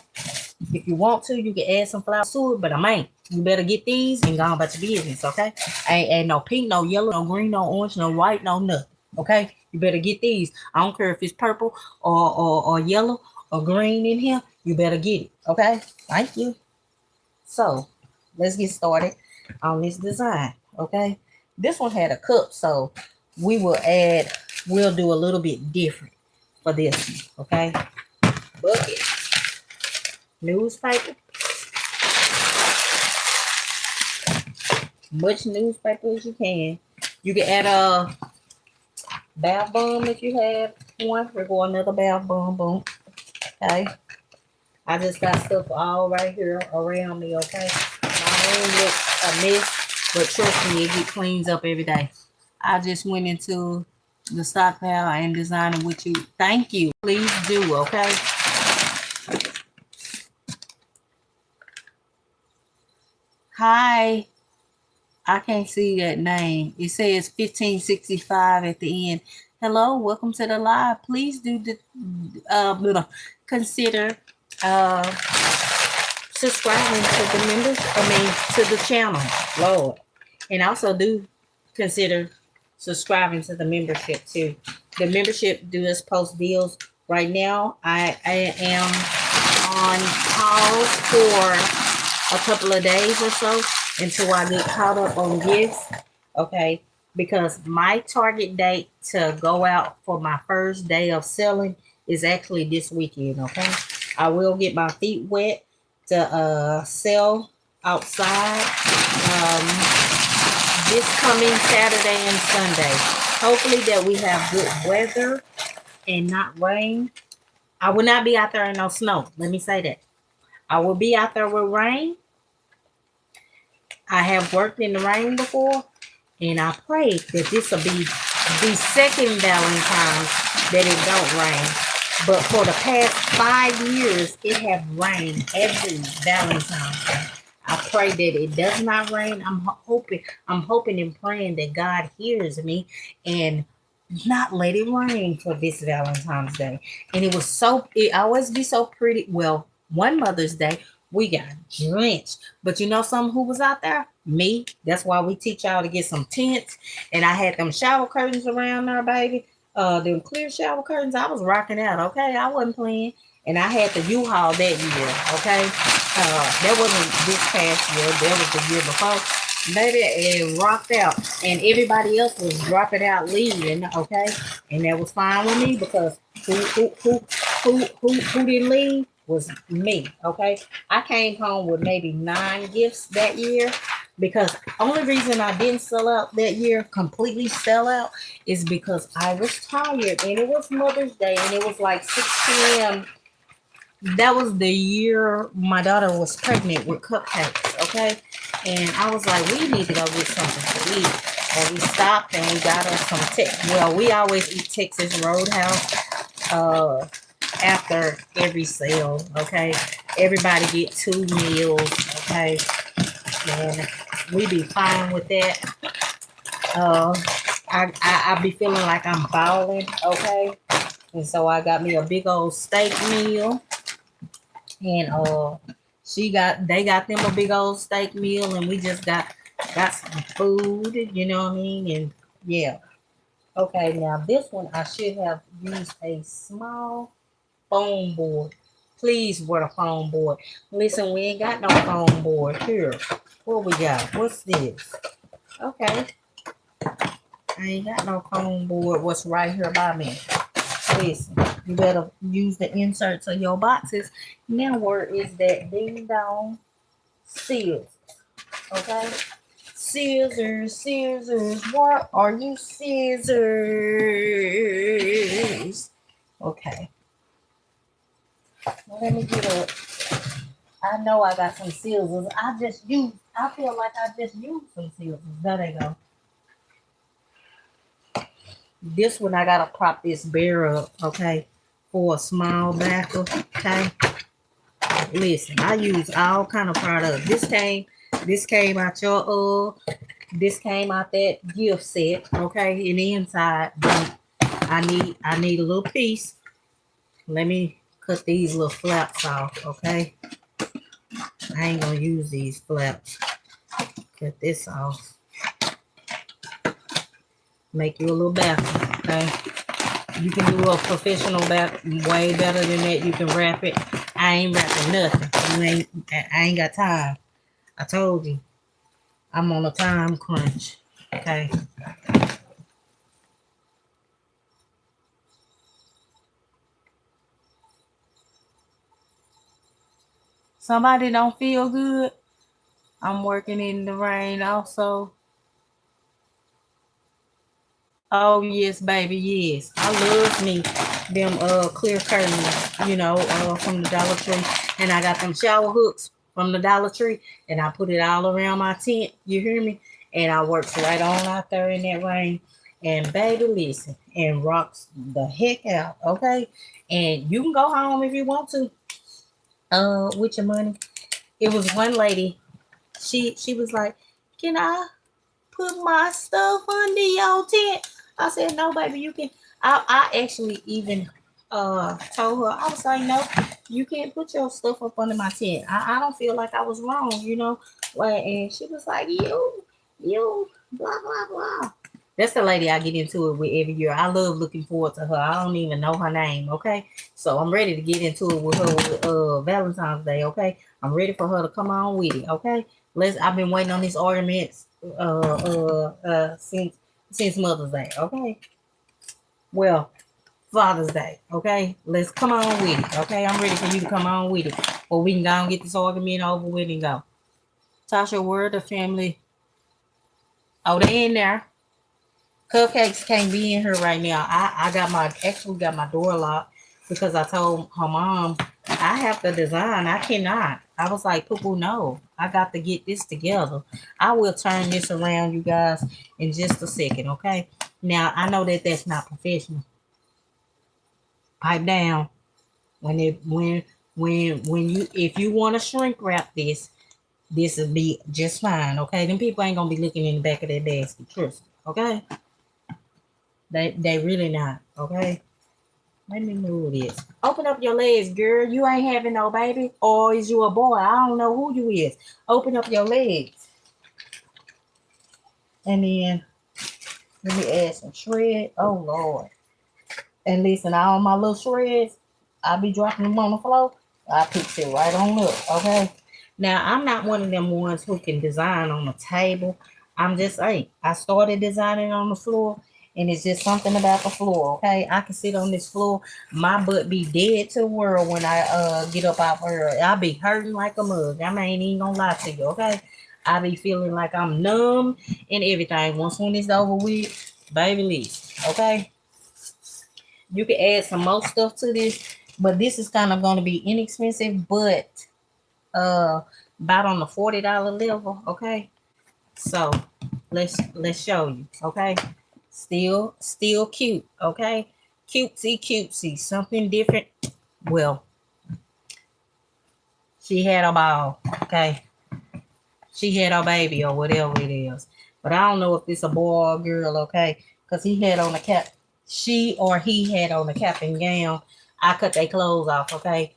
If you want to, you can add some flowers to it, but I ain't. You better get these and go on about your business, okay? Ain't no pink, no yellow, no green, no orange, no white, no nothing, okay? You better get these. I don't care if it's purple or yellow or green in here. You better get it, okay? Thank you. So, let's get started on this design, okay? This one had a cup, so we'll do a little bit different for this one, okay? Bucket, newspaper, much newspaper as you can. You can add a bath bomb if you have one. We're going another bath bomb, boom. Okay. I just got stuff all right here around me, okay? My room looks a mess, but trust me, it cleans up every day. I just went into the stockpile and designed with you. Thank you. Please do, okay? Hi. I can't see that name. It says 1565 at the end. Hello, welcome to the live. Please do consider subscribing to the members. To the channel, Lord, and also do consider subscribing to the membership too. The membership does post deals. Right now, I am on pause for a couple of days or so until I get caught up on gifts, okay? Because my target date to go out for my first day of selling is actually this weekend, okay? I will get my feet wet to sell outside this coming Saturday and Sunday. Hopefully that we have good weather and not rain. I will not be out there in no snow. Let me say that. I will be out there with rain. I have worked in the rain before, and I pray that this will be the second Valentine's that it don't rain. But for the past 5 years, it have rained every Valentine's Day. I pray that it does not rain. I'm hoping and praying that God hears me and not let it rain for this Valentine's Day. And it always be so pretty. Well, one Mother's Day, we got drenched. But you know someone who was out there? Me. That's why we teach y'all to get some tents. And I had them shower curtains around there, baby. Them clear shower curtains. I was rocking out, okay? I wasn't playing. And I had the U-Haul that year, okay? That wasn't this past year. That was the year before. Baby, it rocked out. And everybody else was dropping out leaving, okay? And that was fine with me because who didn't leave was me, okay? I came home with maybe 9 gifts that year because only reason I didn't sell out that year, completely sell out, is because I was tired and it was Mother's Day and it was like 6 p.m. That was the year my daughter was pregnant with cupcakes, okay? And I was like, we need to go get something to eat. And we stopped and we got us some we always eat Texas Roadhouse after every sale, okay? Everybody get 2 meals, okay? And we be fine with that. I be feeling like I'm balling, okay? And so I got me a big old steak meal. And they got them a big old steak meal, and we just got some food, you know what I mean? And yeah. Okay, now this one I should have used a small foam board. Please wear a foam board. Listen, we ain't got no foam board here. What we got? What's this? Okay. I ain't got no foam board. What's right here by me? Listen, You better use the inserts of your boxes. Now, where is that ding dong scissors? Okay. Scissors, scissors. What are you scissors? Okay. Well, let me get up. I know I got some scissors. I feel like I just used some scissors. There they go. This one I gotta prop this bear up, okay, for a small backer, okay. Listen, I use all kind of products. This came out this came out that gift set, okay. In the inside, I need a little piece. Let me cut these little flaps off, okay. I ain't gonna use these flaps. Cut this off. Make you a little backer, okay. You can do a professional back way better than that. You can wrap it. I ain't wrapping nothing. I ain't got time. I told you. I'm on a time crunch. Okay. Somebody don't feel good. I'm working in the rain also. Oh yes, baby, yes. I love me them clear curtains, from the Dollar Tree. And I got them shower hooks from the Dollar Tree and I put it all around my tent. You hear me? And I works right on out there in that rain. And baby, listen, and rocks the heck out, okay? And you can go home if you want to. With your money. It was one lady. She was like, "Can I put my stuff under your tent?" I said, "No, baby, you can." I actually even told her, I was like, "No, you can't put your stuff up under my tent. I don't feel like I was wrong, you know." Well, and she was like, you, blah blah blah. That's the lady I get into it with every year. I love looking forward to her. I don't even know her name, okay? So I'm ready to get into it with her with Valentine's Day, okay? I'm ready for her to come on with it, okay? I've been waiting on these ornaments since Mother's Day, okay? Well, Father's Day, okay? Let's come on with it, okay? I'm ready for you to come on with it. Or we can go and get this argument over with and go. Tasha, where the family? Oh, they in there. Cupcakes can't be in here right now. I got my door locked because I told her mom I have to design. I cannot. I was like, Poo, no. I got to get this together. I will turn this around, you guys, in just a second, okay? Now I know that that's not professional. Pipe down. When you if you want to shrink wrap this will be just fine, okay? Them people ain't gonna be looking in the back of their basket, trust me, okay? They really not, okay? Let me move this. Open up your legs, girl. You ain't having no baby. Or is you a boy? I don't know who you is. Open up your legs. And then let me add some shred. Oh Lord. And listen, all my little shreds, I be dropping them on the floor. I pick it right on up, okay? Now I'm not one of them ones who can design on the table. I'm just saying, I started designing on the floor, and it's just something about the floor, okay? I can sit on this floor. My butt be dead to the world when I get up out early. I be hurting like a mug. I ain't even gonna lie to you, okay? I be feeling like I'm numb and everything. Once when it's over with, baby, listen, okay? You can add some more stuff to this, but this is kind of going to be inexpensive, but about on the $40 level, okay? So let's show you, okay? Still cute, okay? Cutesy, something different. Well, she had a ball, okay? She had a baby or whatever it is, but I don't know if it's a boy or girl, okay? Because he had on a cap. She or he had on a cap and gown. I cut their clothes off, okay?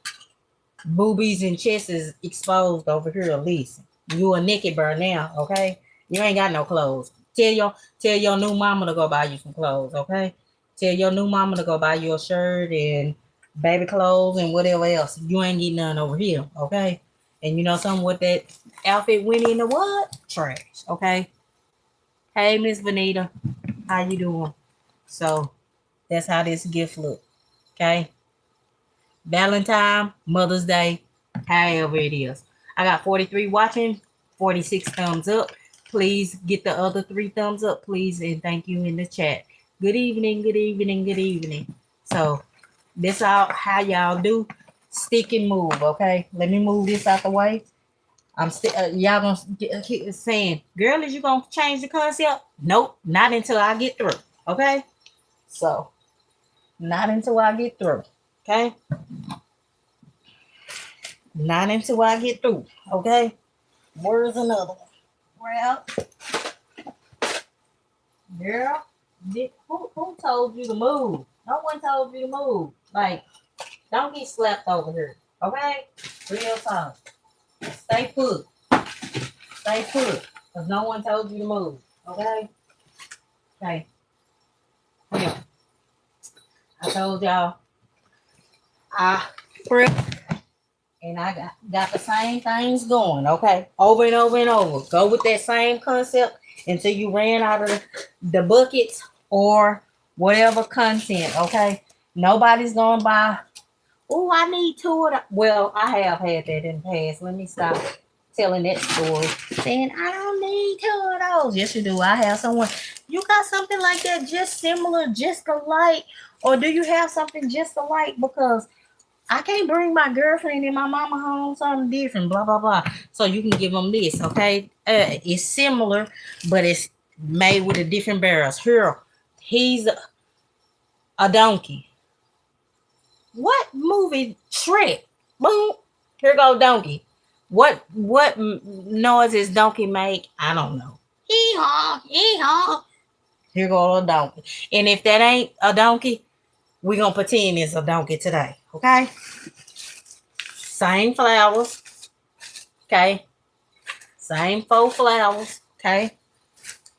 Boobies and chests is exposed over here, at least. You a naked bird now, okay? You ain't got no clothes. Tell your new mama to go buy you some clothes, okay? Tell your new mama to go buy you a shirt and baby clothes and whatever else. You ain't getting none over here, okay? And you know something, what that outfit went in the what? Trash, okay? Hey, Miss Vanita, how you doing? So that's how this gift look, okay? Valentine, Mother's Day, however it is. I got 43 watching, 46 thumbs up. Please get the other 3 thumbs up, please, and thank you in the chat. Good evening, good evening, good evening. So this all how y'all do. Stick and move, okay? Let me move this out the way. I'm still y'all gonna keep saying, girl, is you gonna change the concept? Nope, not until I get through. Okay, so not until I get through. Okay, not until I get through. Okay, where's another one? Well, girl, who told you to move? No one told you to move. Like, don't get slapped over here. Okay, real talk. Stay put. Stay put. Cause no one told you to move. Okay. Okay. Yeah. I told y'all I prep and I got the same things going, okay? Over and over and over. Go with that same concept until you ran out of the buckets or whatever content, okay? Nobody's gonna buy, oh, I need 2 of them. Well, I have had that in the past. Let me stop telling that story. Saying, I don't need 2 of those. Yes, you do. I have someone. You got something like that just similar, just alike? Or do you have something just alike? Because I can't bring my girlfriend and my mama home something different, blah, blah, blah. So you can give them this, okay? It's similar, but it's made with a different barrels. Here, he's a donkey. What movie? Shrek. Boom. Here go donkey. What noises donkey make? I don't know. Hee-haw, hee-haw. Here go a donkey. And if that ain't a donkey, we're going to pretend it's a donkey today. Okay? Same flowers. Okay? Same 4 flowers. Okay?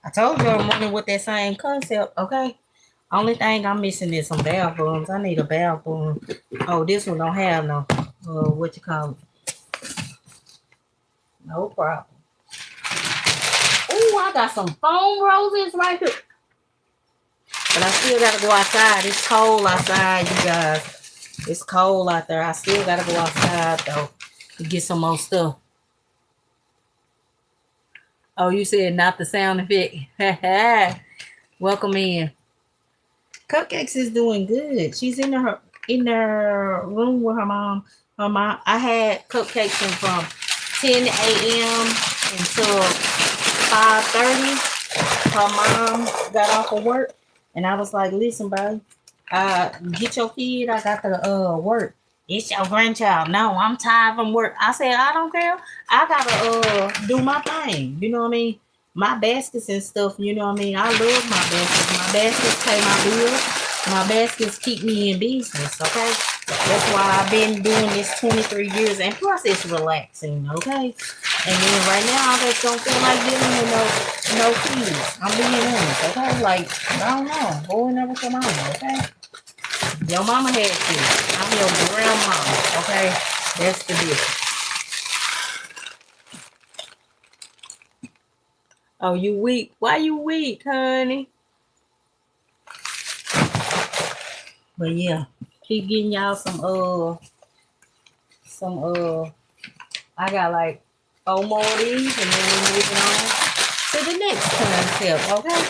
I told you I'm running with that same concept. Okay? Only thing I'm missing is some bathrooms. I need a bathroom. Oh, this one don't have no, what you call it? No problem. Oh, I got some foam roses right here. But I still got to go outside. It's cold outside, you guys. It's cold out there. I still got to go outside, though, to get some more stuff. Oh, you said not the sound effect. Welcome in. Cupcakes is doing good. She's in her room with her mom. I had cupcakes from 10 a.m. until 5:30. Her mom got off of work, and I was like, "Listen, babe, get your kid. I got to work. It's your grandchild. No, I'm tired from work." I said, "I don't care. I gotta do my thing. You know what I mean? My baskets and stuff, you know what I mean? I love my baskets. My baskets pay my bills. My baskets keep me in business, okay? That's why I've been doing this 23 years. And plus, it's relaxing, okay? And then right now, I just don't feel like dealing with no kids. I'm being honest, okay? Like, I don't know. Boy never come on, okay? Your mama had kids. I'm your grandmama, okay? That's the difference. Oh, you weak? Why you weak, honey? But yeah, keep getting y'all I got like 4 more of these, and then we're moving on to the next concept, okay?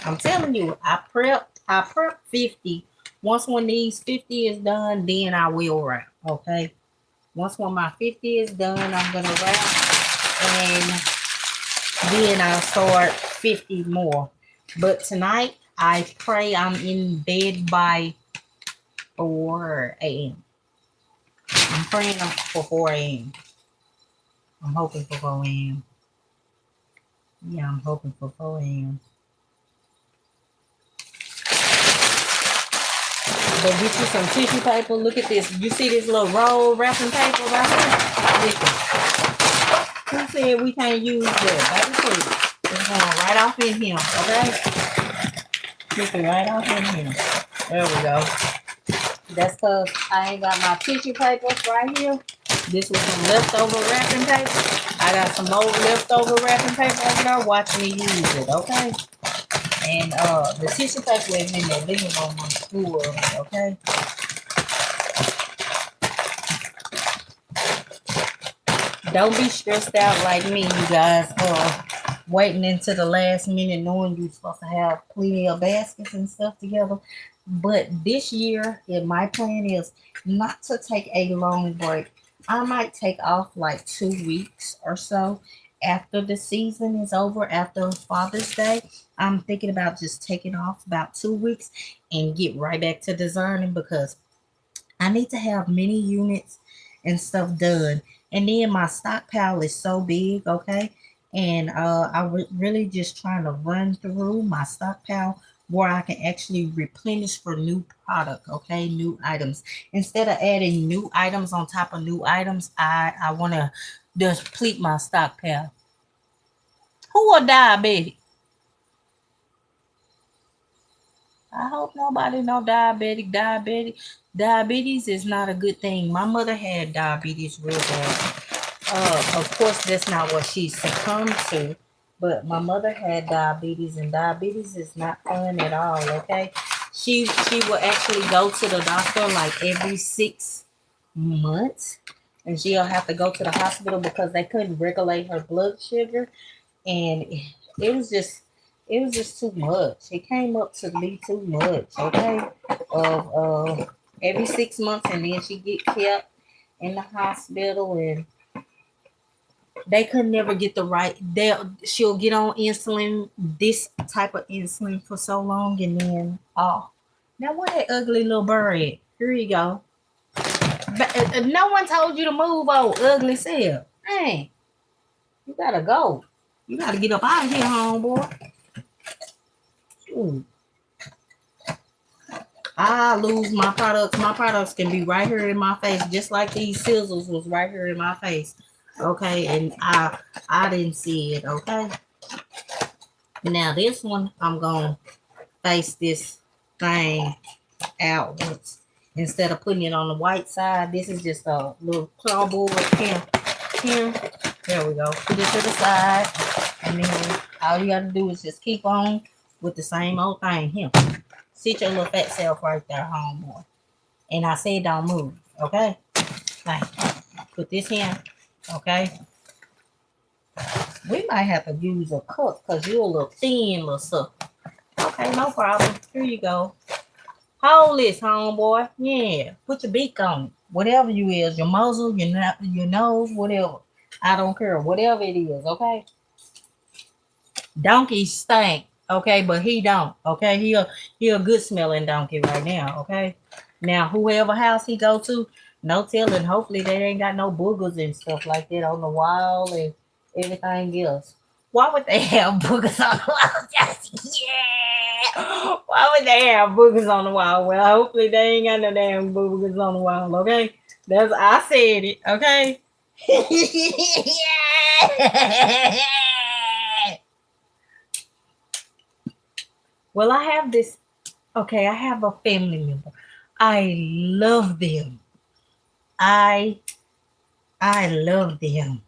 I'm telling you, I prepped 50. Once one of these 50 is done, then I will wrap, okay? Once one of my 50 is done, I'm gonna wrap, and then I'll start 50 more. But tonight, I pray I'm in bed by 4 a.m. I'm praying for 4 a.m. I'm hoping for 4 a.m. Yeah, I'm hoping for 4 a.m. But get you some tissue paper. Look at this. You see this little roll wrapping paper right here? Who said we can't use that? Baby, please. It's going right off in here, okay? Clip it right off in here. There we go. That's because I ain't got my tissue papers right here. This was some leftover wrapping paper. I got some more leftover wrapping paper over there. Watch me use it, okay? And the tissue paper is in the living room on the floor, okay? Don't be stressed out like me, you guys. Waiting into the last minute knowing you're supposed to have plenty of baskets and stuff together. But this year, my plan is not to take a long break. I might take off like 2 weeks or so after the season is over, after Father's Day. I'm thinking about just taking off about 2 weeks and get right back to designing because I need to have many units and stuff done. And then my stockpile is so big, okay? And really just trying to run through my stockpile where I can actually replenish for new product, okay? New items. Instead of adding new items on top of new items, I want to deplete my stockpile. Who are diabetic? I hope nobody know diabetes is not a good thing. My mother had diabetes real bad. Of course, that's not what she succumbed to, but my mother had diabetes, and diabetes is not fun at all. Okay, she will actually go to the doctor like every 6 months, and she'll have to go to the hospital because they couldn't regulate her blood sugar, and it was just too much. It came up to be too much. Okay, of every 6 months, and then she get kept in the hospital and they could never get the right. She'll get on insulin, this type of insulin for so long, and then oh, now what that ugly little bird at? Here you go. But no one told you to move, oh ugly self. Hey, you gotta go. You gotta get up out of here, homeboy. Ooh. I lose my products. My products can be right here in my face, just like these scissors was right here in my face. Okay, and I didn't see it. Okay, now this one I'm gonna face this thing outwards instead of putting it on the white side. This is just a little clawboard here. Here, there we go. Put it to the side, and then all you gotta do is just keep on with the same old thing here. Sit your little fat self right there, homeboy. And I said don't move, okay? Like, put this in, okay? We might have to use a cup because you're a little thin, little stuff. Okay, no problem. Here you go. Hold this, homeboy. Yeah, put your beak on it. Whatever you is, your muzzle, your nose, whatever. I don't care. Whatever it is, okay? Donkey stink, okay, but he don't, okay? He a good smelling donkey right now, okay? Now, whoever house he go to, no telling. Hopefully they ain't got no boogers and stuff like that on the wall and everything else. Why would they have boogers on the wall? Yeah. Why would they have boogers on the wall? Well, hopefully they ain't got no damn boogers on the wall, okay? That's I said it, okay? Yeah. Well, I have this. Okay, I have a family member. I love them. I I love them.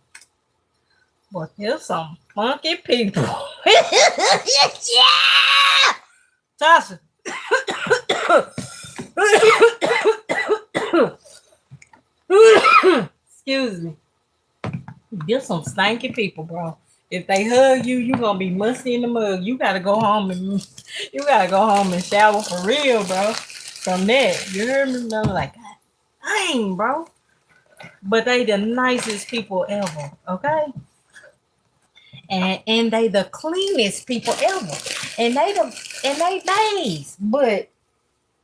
But there's some funky people. Yeah! Tasha. Excuse me. There's some stanky people, bro. If they hug you, you gonna be musty in the mug. You gotta go home and shower for real, bro. From that, you heard me? I'm like, dang, bro. But they the nicest people ever, okay? And they the cleanest people ever. And they nice. But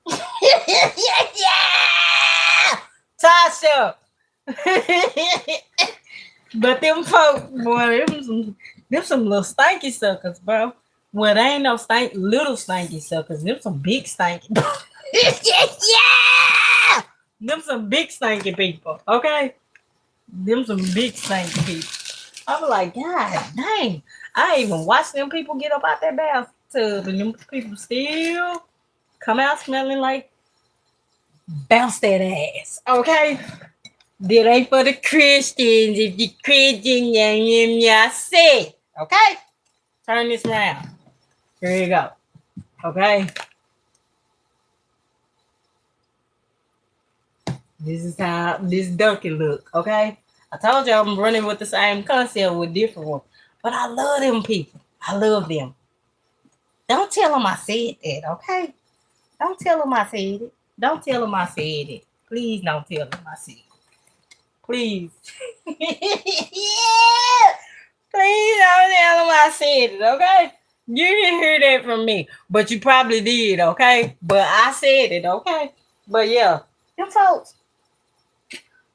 yeah, Tasha. But them folk, boy, them some little stanky suckers, bro. Well, they ain't no little stanky suckers. Them some big stanky. Yeah! Them some big stanky people, okay? Them some big stanky people. I was like, God dang. I even watched them people get up out that bathtub and them people still come out smelling like bounce that ass, okay? That ain't for the Christians. If you Christian, yeah, say, okay? Turn this around. Here you go. Okay? This is how this donkey look, okay? I told you I'm running with the same concept with different ones. But I love them people. I love them. Don't tell them I said that, okay? Don't tell them I said it. Don't tell them I said it. Please don't tell them I said it. Please. Yeah. Please don't tell them I said it, okay? You didn't hear that from me, but you probably did, okay? But I said it, okay? But yeah, them folks,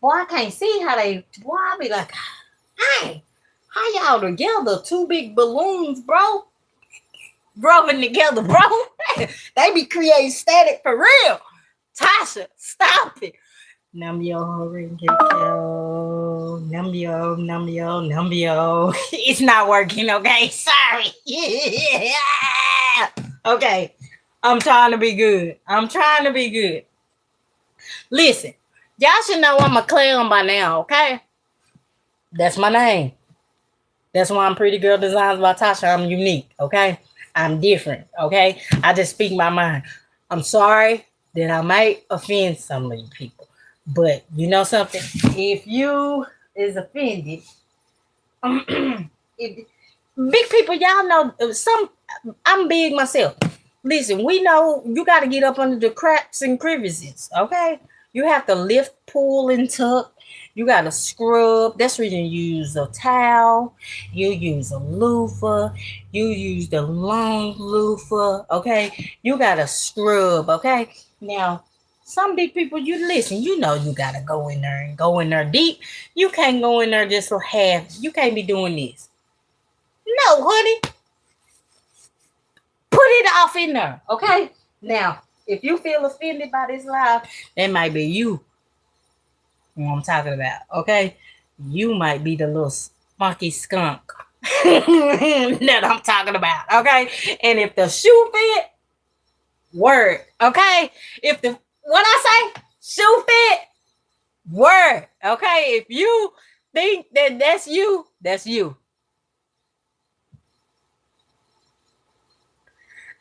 boy, I can't see how they, boy, I be like, hey, how y'all together? Two big balloons, bro. Rubbing together, bro. They be creating static for real. Tasha, stop it. Namyo Rengekyo, Namyo. It's not working, okay? Sorry. Yeah. Okay. I'm trying to be good. Listen, y'all should know I'm a clown by now, okay? That's my name. That's why I'm Purrdy Gurl Designs by Tasha. I'm unique, okay? I'm different, okay? I just speak my mind. I'm sorry that I might offend some of you people. But you know something? If you is offended, big people, y'all know I'm big myself. Listen, we know you got to get up under the cracks and crevices, okay? You have to lift, pull, and tuck. You got to scrub. That's when you use a towel. You use a loofah. You use the long loofah, okay? You got to scrub, okay? Now, some big people, you listen, you know you got to go in there and go in there deep. You can't go in there just half. You can't be doing this. No, honey. Put it off in there, okay? Now, if you feel offended by this live, that might be you. You know what I'm talking about, okay? You might be the little monkey skunk that I'm talking about, okay? And if the shoe fit, word, okay? If the what I say, shoe fit, word, okay? If you think that that's you, that's you.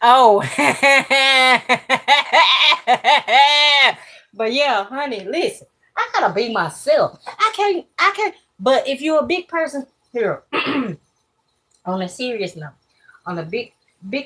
Oh, but yeah, honey, listen. I gotta be myself. I can't. But if you're a big person, here, on a serious note, on the big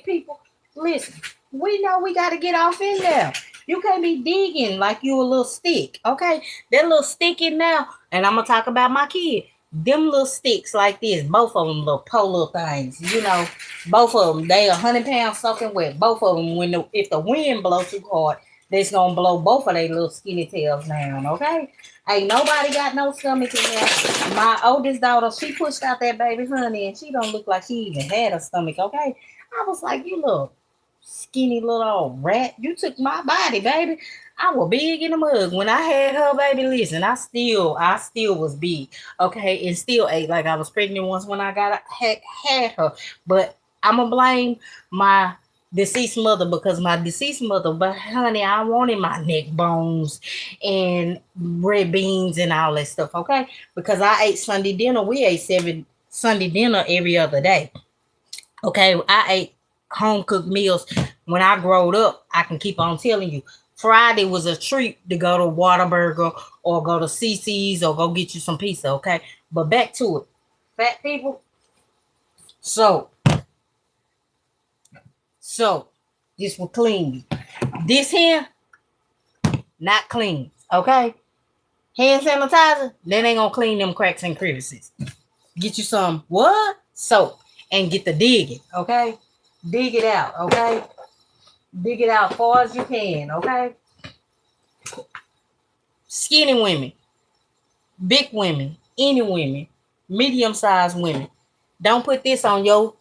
people, listen. We know we gotta get off in there. You can't be digging like you a little stick, okay? That little stick in there, and I'm gonna talk about my kid. Them little sticks like this, both of them little polo things, you know, both of them, they 100 pounds soaking wet. Both of them, if the wind blows too hard, that's gonna blow both of their little skinny tails down, okay? Ain't nobody got no stomach in there. My oldest daughter, she pushed out that baby honey, and she don't look like she even had a stomach, okay? I was like, you little skinny little old rat, you took my body, baby. I was big in the mug. When I had her, baby, listen, I still was big, okay, and still ate like I was pregnant once when I had her. But I'm gonna blame my deceased mother because my deceased mother, but honey, I wanted my neck bones and red beans and all that stuff, okay? Because I ate Sunday dinner. We ate 7 Sunday dinner every other day. Okay, I ate home cooked meals when I growed up. I can keep on telling you. Friday was a treat to go to Whataburger or go to CC's or go get you some pizza, okay? But back to it. Fat people. So this will clean you. This here, not clean, okay? Hand sanitizer, that ain't gonna clean them cracks and crevices. Get you some what? Soap and get the digging, okay? Dig it out, okay? Dig it out far as you can, okay? Skinny women, big women, any women, medium-sized women. Don't put this on your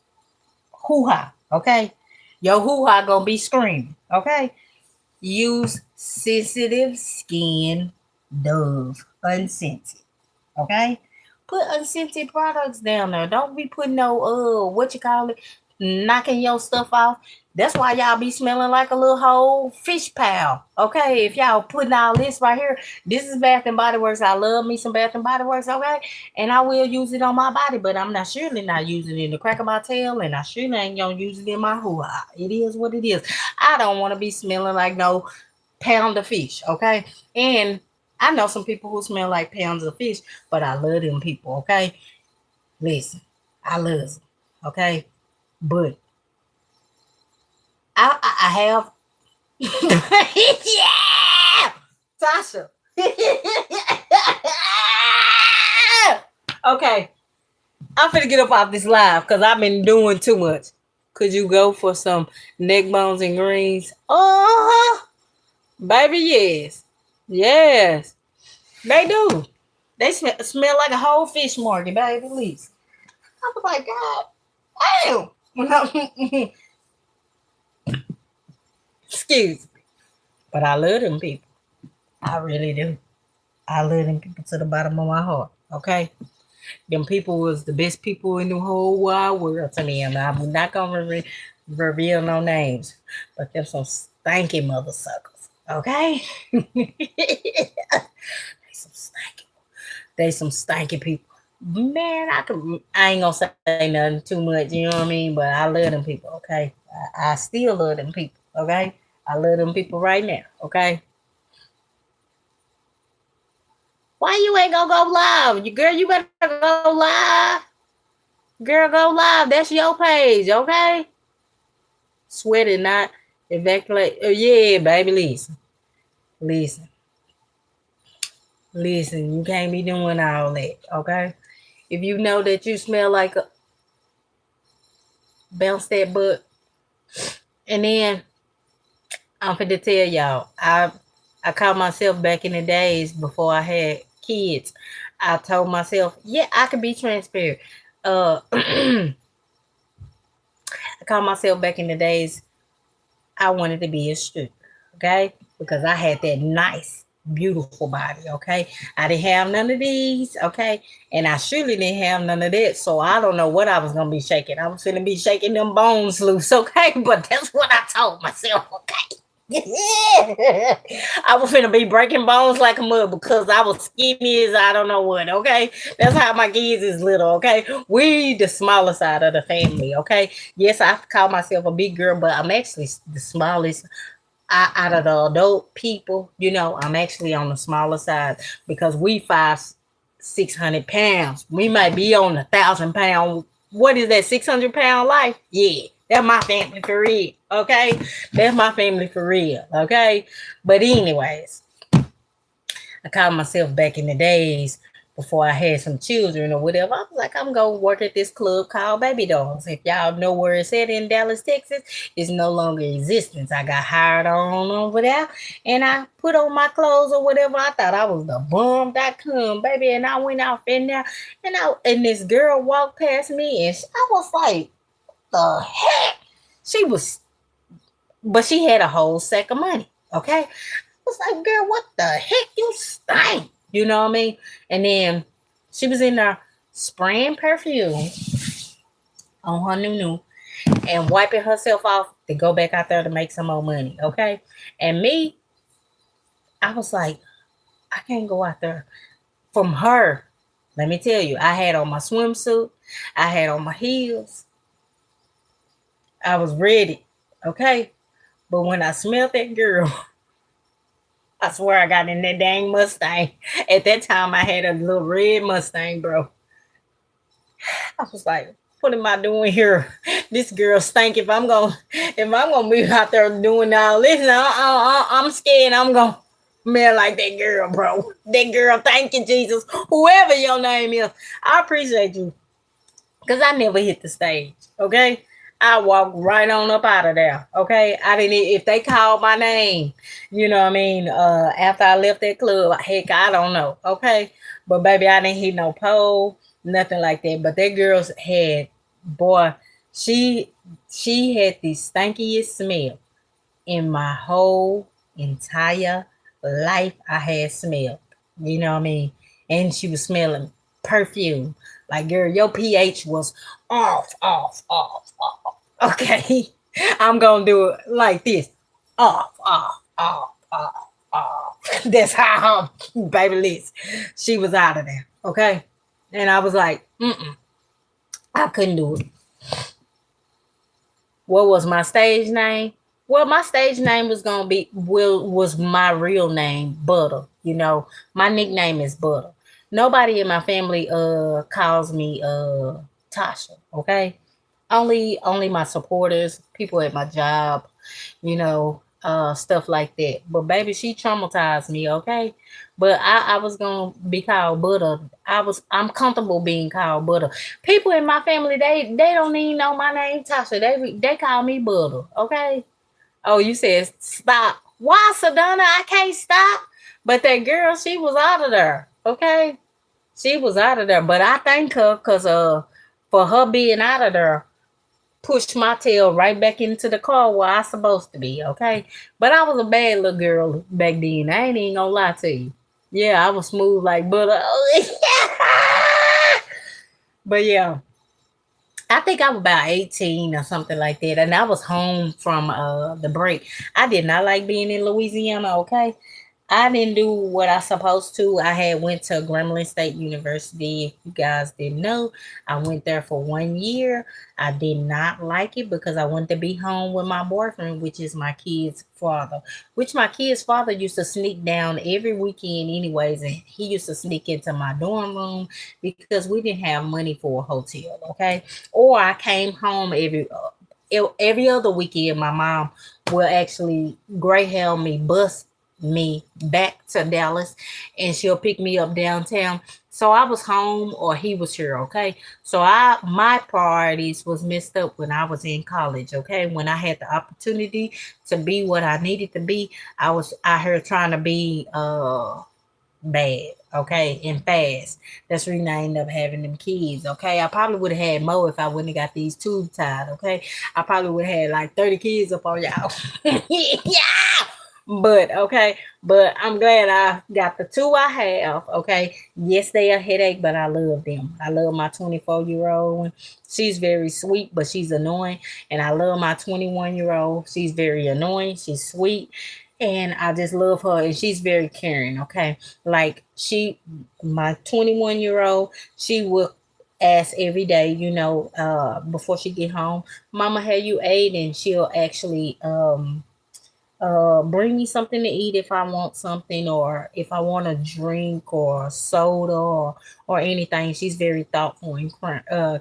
hoo-ha, okay? Your hoo-ha gonna be screaming, okay? Use sensitive skin Dove unscented, okay? Put unscented products down there. Don't be putting no knocking your stuff off. That's why y'all be smelling like a little whole fish pal. Okay, if y'all putting all this right here, this is Bath and Body Works. I love me some Bath and Body Works, okay? And I will use it on my body, but I'm not surely not using it in the crack of my tail, and I surely ain't gonna use it in my hoo-ha. It is what it is. I don't want to be smelling like no pound of fish, okay? And I know some people who smell like pounds of fish, but I love them people, okay? Listen, I love them, okay? But I have yeah, Tasha. Okay, I'm finna get up off this live because I've been doing too much. Could you go for some neck bones and greens? Oh, baby, yes. Yes, they do. They smell like a whole fish market, baby, at least. I was like, God, damn. Excuse me. But I love them people. I really do. I love them people to the bottom of my heart. Okay? Them people was the best people in the whole wide world to me. And I'm not going to reveal no names. But them some stanky mother suckers. Okay? They some stanky. They some stanky people. Man, I ain't gonna say nothing too much, you know what I mean? But I love them people, okay? I still love them people, okay? I love them people right now, okay? Why you ain't gonna go live? Girl, you better go live. Girl, go live. That's your page, okay? Sweat it, not evacuate. Oh, yeah, baby, listen. Listen. Listen, you can't be doing all that, okay? If you know that you smell like a bounce that butt, and then I'm finna tell y'all, I caught myself back in the days before I had kids. I told myself, yeah, I could be transparent. I caught myself back in the days I wanted to be a stripper, okay? Because I had that nice, beautiful body, okay? I didn't have none of these, okay? And I surely didn't have none of that, so I don't know what I was gonna be shaking. I was gonna be shaking them bones loose, okay? But that's what I told myself, okay? I was finna be breaking bones like a mud because I was skinny as I don't know what, okay? That's how my kids is little, okay? We the smaller side of the family, okay? Yes, I call myself a big girl, but I'm actually the smallest out of the adult people. You know, I'm actually on the smaller side because we 600 pounds. We might be on 1,000 pound. What is that? 600 pound life? Yeah. That's my family for real, okay? That's my family for real, okay? But anyways, I called myself back in the days before I had some children or whatever. I was like, I'm going to work at this club called Baby Dolls. If y'all know where it's at in Dallas, Texas, it's no longer in existence. I got hired on over there and I put on my clothes or whatever. I thought I was the bomb.com, baby. And I went out in there and this girl walked past me and I was like, the heck? She was, but she had a whole sack of money, okay? Was like, girl, what the heck? You stink. You know what I mean? And then she was in there spraying perfume on her new and wiping herself off to go back out there to make some more money. Okay. And me, I was like, I can't go out there from her. Let me tell you, I had on my swimsuit, I had on my heels, I was ready. Okay. But when I smelled that girl, I swear I got in that dang Mustang. At that time, I had a little red Mustang, bro. I was like, what am I doing here? This girl stink. If I'm gonna be out there doing all this, I'm scared. I'm gonna smell like that girl, bro. That girl. Thank you, Jesus. Whoever your name is, I appreciate you, cause I never hit the stage. Okay. I walked right on up out of there. Okay. I didn't, if they called my name, you know what I mean? After I left that club, heck, I don't know. Okay. But baby, I didn't hit no pole, nothing like that. But that girl's had, boy, she had the stinkiest smell in my whole entire life I had smelled. You know what I mean? And she was smelling perfume. Like, girl, your pH was off. Okay. I'm gonna do it like this. Off. That's how baby Liz. She was out of there. Okay. And I was like, I couldn't do it. What was my stage name? Well, my stage name was gonna be will was my real name, Butter. You know, my nickname is Butter. Nobody in my family calls me Tasha, okay? Only my supporters, people at my job, stuff like that. But baby, she traumatized me, okay? But I was gonna be called Butter. I'm comfortable being called Butter. People in my family, they don't even know my name Tasha. They call me Butter, okay? Oh, you said stop. Why, Sedona? I can't stop. But that girl, she was out of there. Okay, she was out of there. But I thank her because for her being out of there, pushed my tail right back into the car where I supposed to be. Okay, but I was a bad little girl back then. I ain't even gonna lie to you. Yeah, I was smooth like butter. But yeah, I think I was about 18 or something like that. And I was home from the break. I did not like being in Louisiana, okay? I didn't do what I supposed to. I had went to Grambling State University. If you guys didn't know, I went there for 1 year. I did not like it because I wanted to be home with my boyfriend, which is my kid's father. Which my kid's father used to sneak down every weekend, anyways, and he used to sneak into my dorm room because we didn't have money for a hotel. Okay, or I came home every other weekend. My mom will actually greyhound me, bus me back to Dallas, and she'll pick me up downtown. So I was home or he was here, okay? So I my priorities was messed up when I was in college, okay? When I had the opportunity to be what I needed to be, I was out here trying to be bad, okay, and fast. That's the reason I ended up having them kids, okay? I probably would have had more if I wouldn't have got these tubes tied, okay? I probably would have had like 30 kids up on y'all. Yeah! But okay, but I'm glad I got the two I have. Okay, yes, they a headache, but I love them. I love my 24-year-old one. She's very sweet, but she's annoying. And I love my 21-year-old. She's very annoying. She's sweet, and I just love her. And she's very caring. Okay, like my 21-year-old, she will ask every day. Before she get home, Mama, have you ate? And she'll actually bring me something to eat if I want something, or if I want a drink or soda or anything. She's very thoughtful and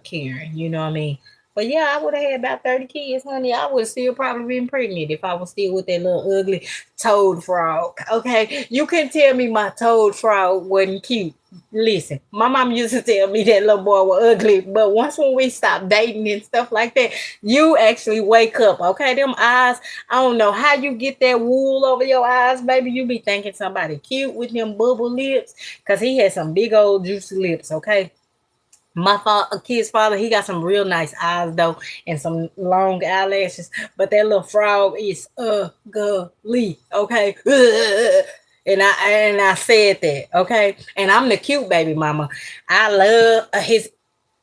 caring, you know what I mean? But yeah, I would have had about 30 kids, honey. I would still probably been pregnant if I was still with that little ugly toad frog. Okay, you couldn't tell me my toad frog wasn't cute. Listen, my mom used to tell me that little boy was ugly, but once when we stopped dating and stuff like that, you actually wake up. Okay, them eyes, I don't know how you get that wool over your eyes, baby. You be thinking somebody cute with them bubble lips, cause he had some big old juicy lips. Okay, kid's father, he got some real nice eyes though, and some long eyelashes. But that little frog is ugly. Okay, and I said that. Okay, and I'm the cute baby mama. I love his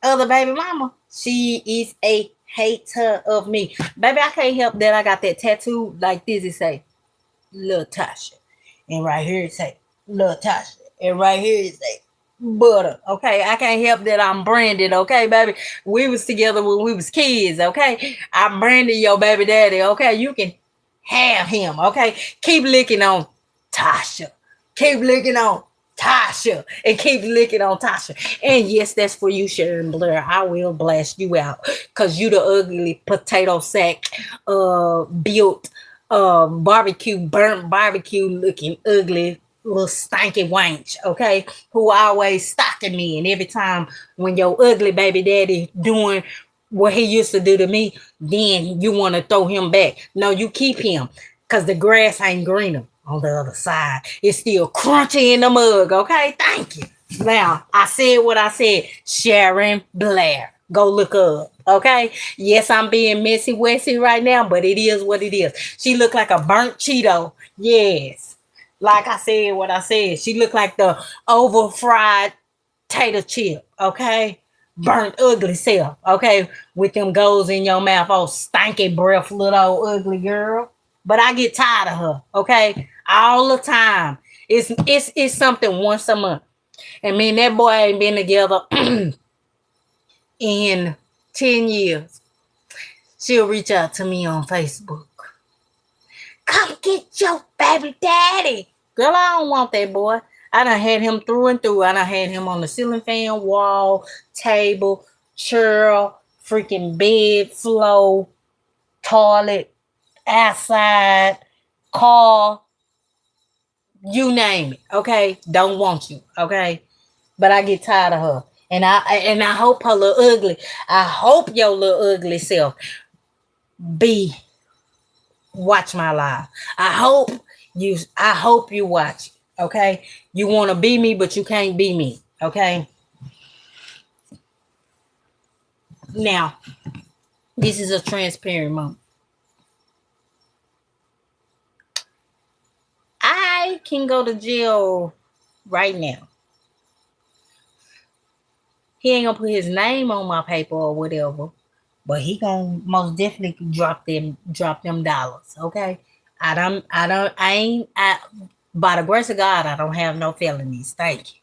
other baby mama. She is a hater of me. Baby, I can't help that I got that tattoo like this. It say, Lil Tasha. And right here it say, Lil Tasha. And right here it say, Butter. Okay, I can't help that I'm branded. Okay, baby. We was together when we was kids. Okay, I branded your baby daddy. Okay, you can have him. Okay, keep licking on Tasha. Keep licking on Tasha and keep licking on Tasha. And yes, that's for you, Sharon Blair. I will blast you out because you the ugly potato sack, built, burnt barbecue looking ugly little stanky wench, okay, who always stalking me. And every time when your ugly baby daddy doing what he used to do to me, then you want to throw him back. No, you keep him because the grass ain't greener on the other side. It's still crunchy in the mug, okay? Thank you. Now, I said what I said. Sharon Blair. Go look up, okay? Yes, I'm being messy wessy right now, but it is what it is. She looked like a burnt Cheeto. Yes. Like I said what I said. She looked like the over fried tater chip, okay? Burnt ugly self, okay? With them goes in your mouth, oh stanky breath, little old ugly girl. But I get tired of her, okay? All the time. It's something once a month. And me and that boy ain't been together in 10 years. She'll reach out to me on Facebook. come get your baby daddy. Girl, I don't want that boy. I done had him through and through. I done had him on the ceiling fan, wall, table, chair, freaking bed, floor, toilet, outside, car, you name it. Okay, don't want you. Okay, but I get tired of her, and I hope her little ugly. I hope your little ugly self be watch my live. I hope you watch. Okay, you want to be me, but you can't be me. Okay, now this is a transparent moment. I can go to jail right now. He ain't gonna put his name on my paper or whatever, but he gonna most definitely drop them dollars. Okay, by the grace of God, I don't have no felonies. Thank you.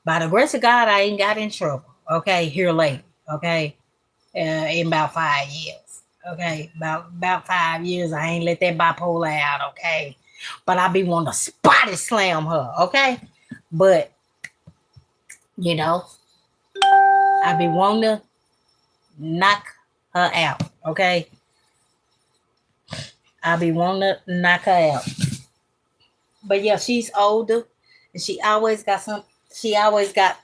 By the grace of God, I ain't got in trouble. Okay, here later. Okay, in about 5 years. Okay, about 5 years, I ain't let that bipolar out. Okay, but I be wanting to spotty slam her. Okay, but you know, I be wanting to knock her out. Okay, I be wanting to knock her out. But yeah, she's older, and she always got some. She always got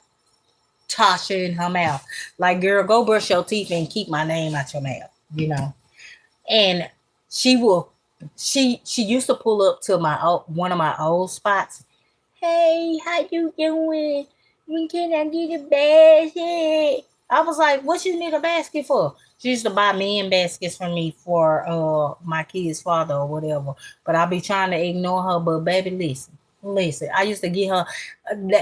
Tasha in her mouth. Like, girl, go brush your teeth and keep my name out your mouth. And she will. She used to pull up to one of my old spots. Hey, how you doing? When can I get a basket? I was like, what you need a basket for? She used to buy men baskets for me for my kid's father or whatever. But I be trying to ignore her. But baby, listen. Listen, I used to get her.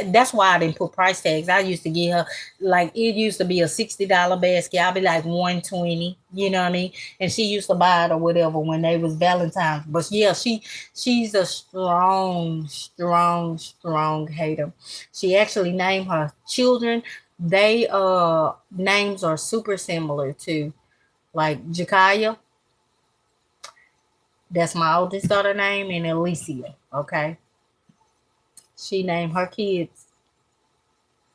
That's why I didn't put price tags. I used to get her, like, it used to be a $60 basket. I'll be like 120. You know what I mean? And she used to buy it or whatever when they was Valentine's. But yeah, she's a strong, strong, strong hater. She actually named her children. They names are super similar to, like, Jakaya. That's my oldest daughter name, and Alicia. Okay, she named her kids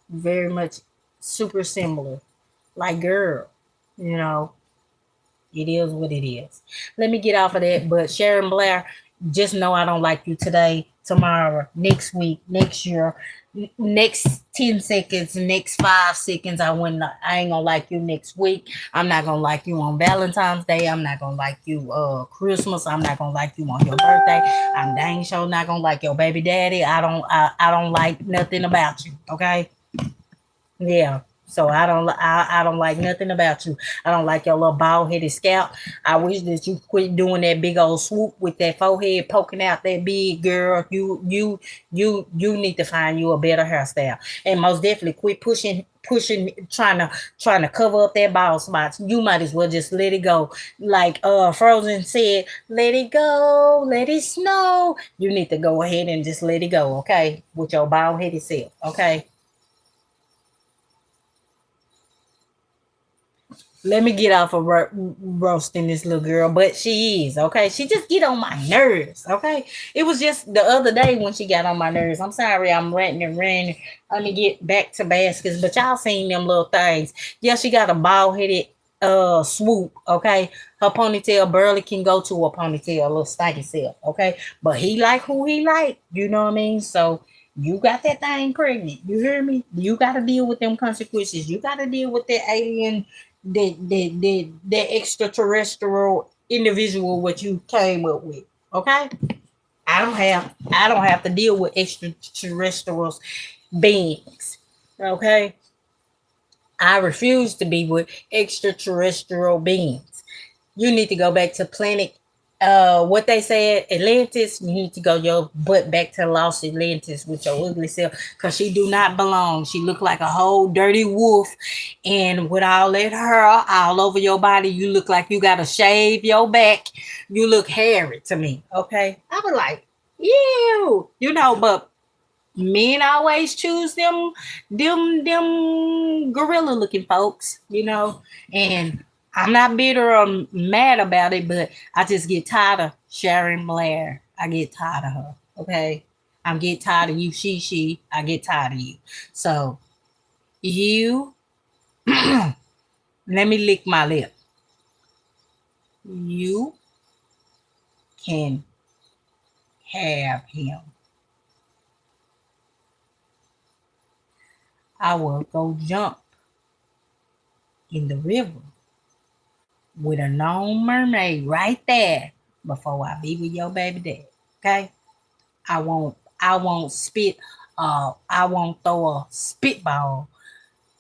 very much super similar. Like, girl, you know, it is what it is. Let me get off of that. But Sharon Blair, just know I don't like you today, tomorrow, next week, next year, next 10 seconds, next 5 seconds. I ain't gonna like you next week. I'm not gonna like you on Valentine's Day. I'm not gonna like you Christmas. I'm not gonna like you on your birthday. I'm dang sure not gonna like your baby daddy. I don't like nothing about you. Okay. Yeah. So I don't like nothing about you. I don't like your little bald headed scalp. I wish that you quit doing that big old swoop with that forehead poking out that big, girl. You need to find you a better hairstyle. And most definitely quit pushing trying to cover up that bald spots. You might as well just let it go. Like Frozen said, let it go, let it snow. You need to go ahead and just let it go, okay? With your bald headed self, okay? Let me get off of roasting this little girl, but she is okay. She just get on my nerves. Okay, it was just the other day when she got on my nerves. I'm sorry, I'm ranting and ranting. Let me get back to baskets, but y'all seen them little things. Yeah, she got a bald headed swoop. Okay, her ponytail barely can go to a ponytail, a little stanky self. Okay, but he like who he like. You know what I mean? So you got that thing pregnant. You hear me? You got to deal with them consequences. You got to deal with that alien, that extraterrestrial individual what you came up with. Okay? I don't have to deal with extraterrestrials beings. Okay? I refuse to be with extraterrestrial beings. You need to go back to planet what they said, Atlantis. You need to go your butt back to Lost Atlantis with your ugly self, because she do not belong. She look like a whole dirty wolf, and with all that hair all over your body, you look like you gotta shave your back. You look hairy to me. Okay, I was like, ew, but men always choose them gorilla looking folks, and I'm not bitter or mad about it, but I just get tired of Sharon Blair. I get tired of her. Okay. I'm get tired of you, she. I get tired of you. So you let me lick my lip. You can have him. I will go jump in the river with a known mermaid right there before I be with your baby dad. Okay? I won't spit I won't throw a spitball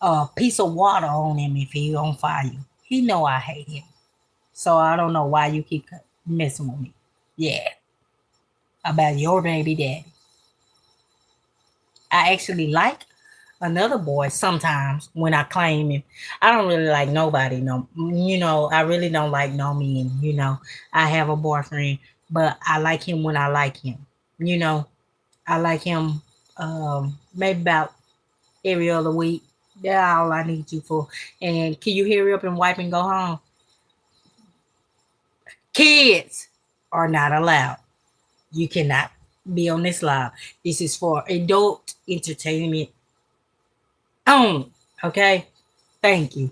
a piece of water on him if he on fire. He know I hate him. So I don't know why you keep messing with me. Yeah. About your baby daddy. I actually like another boy sometimes when I claim him. I don't really like nobody. No, I really don't like no men. I have a boyfriend, but I like him when I like him. You know, I like him maybe about every other week. That's all I need you for. And can you hurry up and wipe and go home? Kids are not allowed. You cannot be on this live. This is for adult entertainment only. Okay? Thank you.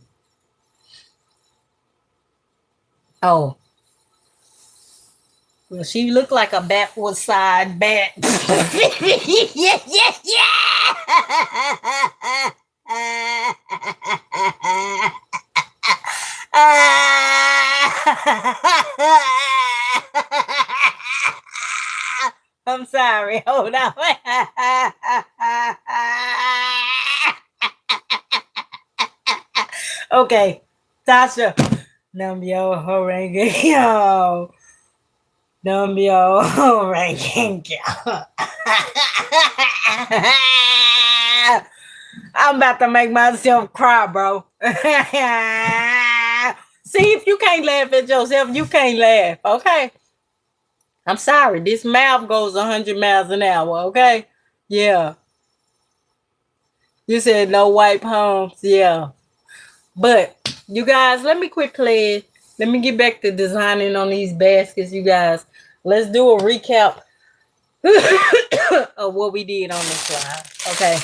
Oh, well, she looked like a backward side bat. Yeah, yeah, yeah. I'm sorry. Hold on. Okay, Tasha. Numbio Horengyo. Numbio Horengyo. I'm about to make myself cry, bro. See, if you can't laugh at yourself, you can't laugh, okay? I'm sorry. This mouth goes 100 miles an hour, okay? Yeah. You said no wipe homes. Yeah. But, you guys, let me quit playing. Let me get back to designing on these baskets, you guys. Let's do a recap of what we did on this slide. Okay.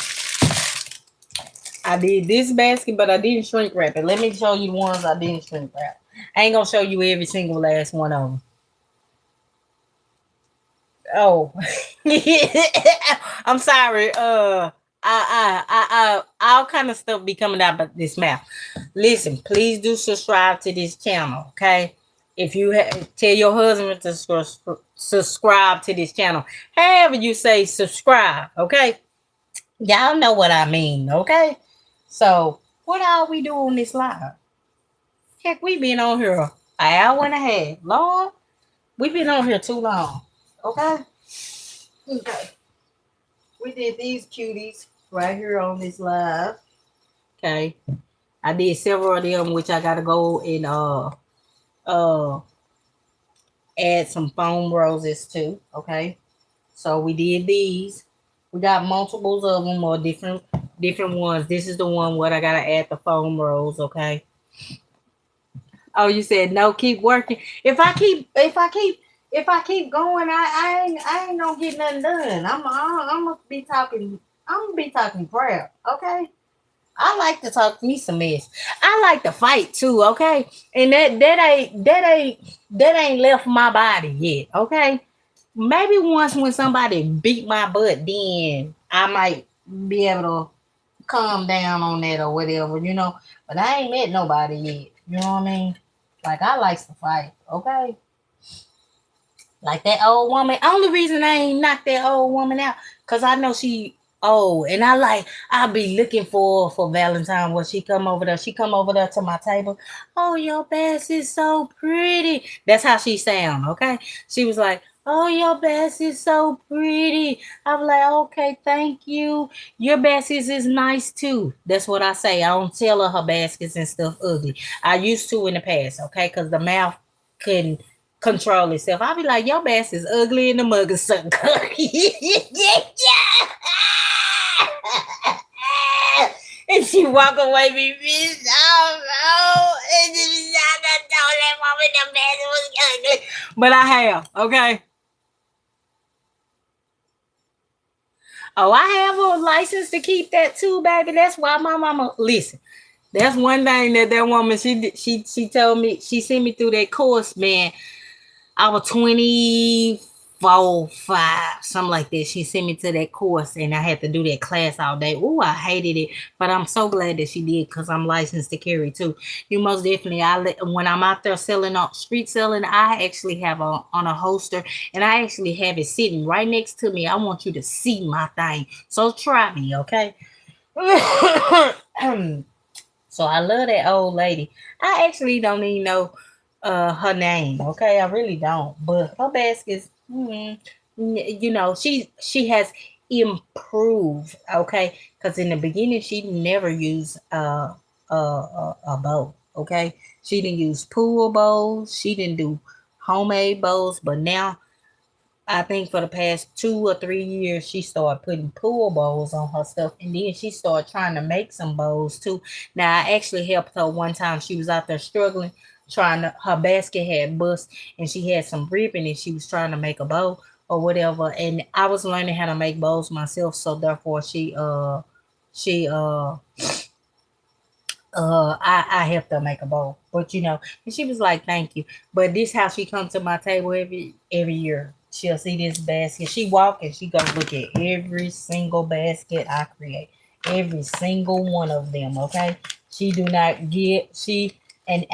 I did this basket, but I didn't shrink wrap it. Let me show you the ones I didn't shrink wrap. I ain't going to show you every single last one of them. Oh. I'm sorry. All kind of stuff be coming out of this mouth. Listen, please do subscribe to this channel, okay? If you tell your husband to subscribe to this channel, however you say subscribe, okay? Y'all know what I mean, okay? So, what are we doing this live? Heck, we been on here an hour and a half. Lord, we been on here too long, okay? Okay. We did these cuties right here on this live. Okay. I did several of them, which I gotta go and add some foam roses too. Okay. So we did these. We got multiples of them or different ones. This is the one where I gotta add the foam rose. Okay. Oh, you said no, keep working. If I keep going, I ain't gonna get nothing done. I'm gonna be talking. I'm gonna be talking crap. Okay. I like to talk me some mess. I like to fight too. Okay. And that ain't left my body yet. Okay. Maybe once when somebody beat my butt, then I might be able to calm down on that or whatever, But I ain't met nobody yet. You know what I mean? Like, I likes to fight, okay? Like that old woman. Only reason I ain't knocked that old woman out, because I know she old. And I'll be looking for Valentine when she come over there. She come over there to my table. Oh, your bass is so pretty. That's how she sound, okay? She was like, oh, your bass is so pretty. I'm like, okay, thank you. Your baskets is nice too. That's what I say. I don't tell her baskets and stuff ugly. I used to in the past, okay? Because the mouth couldn't control itself. I'll be like, your bass is ugly and the mug is so good. And she walk away, me, bitch. Oh, no. them baskets was ugly. But I have, okay. Oh, I have a license to keep that too, baby. That's why my mama listen. That's one thing that woman she told me. She sent me through that course, man. I was 24, 5, something like that. She sent me to that course and I had to do that class all day. Ooh, I hated it. But I'm so glad that she did because I'm licensed to carry too. You most definitely, when I'm out there selling on street selling, I actually have on a holster and I actually have it sitting right next to me. I want you to see my thing. So try me, okay? So I love that old lady. I actually don't even know her name. Okay, I really don't. But her baskets, she has improved. Okay, because in the beginning she never used a bow. Okay, she didn't use pool bows. She didn't do homemade bows. But now I think for the past 2 or 3 years, she started putting pool bowls on her stuff, and then she started trying to make some bowls too. Now I actually helped her one time. She was out there struggling, trying to. Her basket had bust, and she had some ribbon, and she was trying to make a bow or whatever. And I was learning how to make bows myself, so therefore she I helped her make a bowl. But and she was like, thank you. But this how she comes to my table every year. She'll see this basket. She walk and she gonna look at every single basket I create. Every single one of them, okay? She do not get and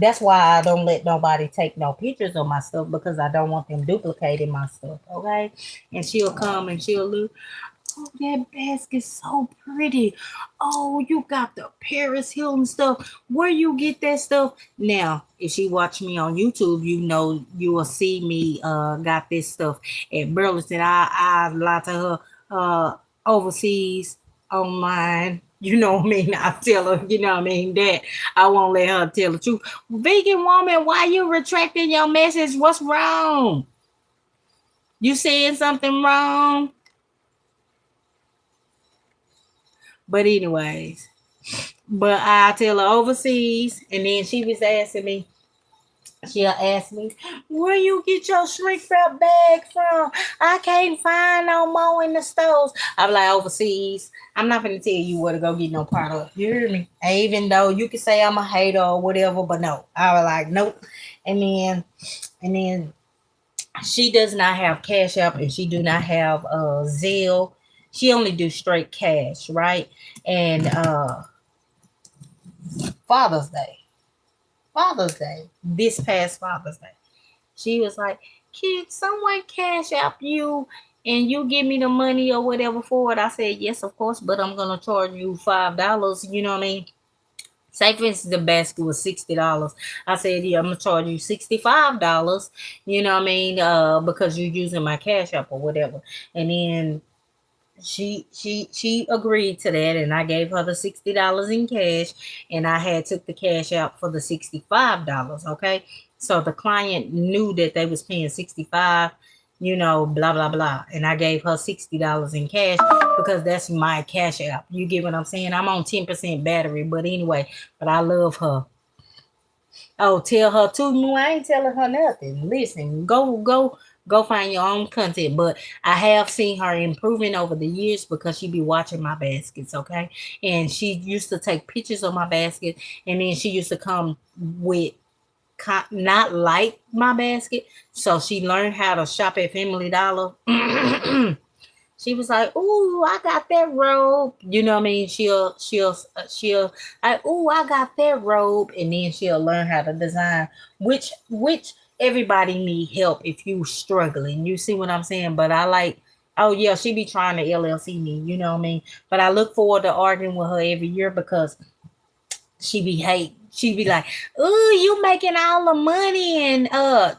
that's why I don't let nobody take no pictures of my stuff because I don't want them duplicating my stuff, okay? And she'll come and she'll look. Oh, that basket's so pretty. Oh, you got the Paris Hilton stuff. Where you get that stuff? Now, if she watch me on YouTube, you will see me got this stuff at Burlington. I lie to her overseas online. You know what I mean? I tell her, you know what I mean, that I won't let her tell the truth. Vegan woman, why you retracting your message? What's wrong? You saying something wrong? But anyways, but I tell her overseas, and then she was asking me. She'll ask me, "Where you get your shrink wrap bag from? I can't find no more in the stores." I'm like, overseas. I'm not gonna tell you where to go get no product. You hear me? Even though you can say I'm a hater or whatever, but no, I was like, nope. And then she does not have Cash App, and she do not have Zelle. She only do straight cash, right? And Father's Day, this past Father's Day, she was like, "Can someone Cash App you and you give me the money or whatever for it?" I said, "Yes, of course, but I'm gonna charge you $5." You know what I mean? Say for instance, the basket was $60. I said, "Yeah, I'm gonna charge you $65." You know what I mean? Because you're using my Cash App or whatever. And then she agreed to that, and I gave her the $60 in cash, and I had took the cash out for the $65. Okay, so the client knew that they was paying 65, blah blah blah, and I gave her $60 in cash because that's my cash app. You get what I'm saying? I'm on 10% battery, but anyway, but I love her. Oh, tell her too. No, I ain't telling her nothing. Listen, go find your own content. But I have seen her improving over the years because she be watching my baskets, okay? And she used to take pictures of my basket, and then she used to come with not like my basket. So she learned how to shop at Family Dollar. She was like, "Ooh, I got that robe." You know what I mean? She'll like, "Ooh, I got that robe," and then she'll learn how to design, which everybody need help if you struggling. You see what I'm saying? But I like, oh yeah, she be trying to LLC me. You know what I mean? But I look forward to arguing with her every year because she be hate. She be like, "Ooh, you making all the money," and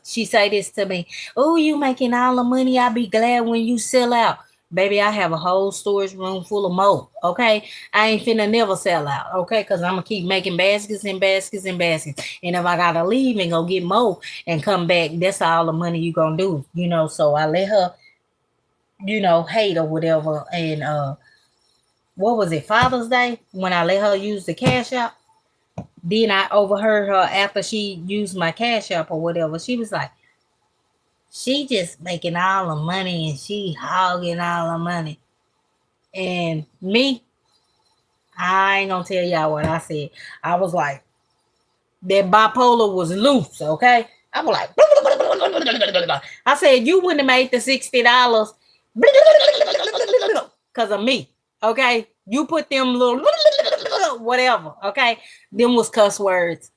she say this to me, "Ooh, you making all the money. I be glad when you sell out." Baby, I have a whole storage room full of more. Okay, I ain't finna never sell out. Okay, cause I'm gonna keep making baskets and baskets and baskets. And if I gotta leave and go get more and come back, that's all the money you gonna do. So I let her, hate or whatever. And what was it, Father's Day, when I let her use the cash out? Then I overheard her after she used my Cash App or whatever. She was like, she just making all the money and she hogging all the money. And me, I ain't gonna tell y'all what I said. I was like, that bipolar was loose, okay? I was like, I said, you wouldn't have made the $60 because of me, okay? You put them little whatever, okay? Them was cuss words,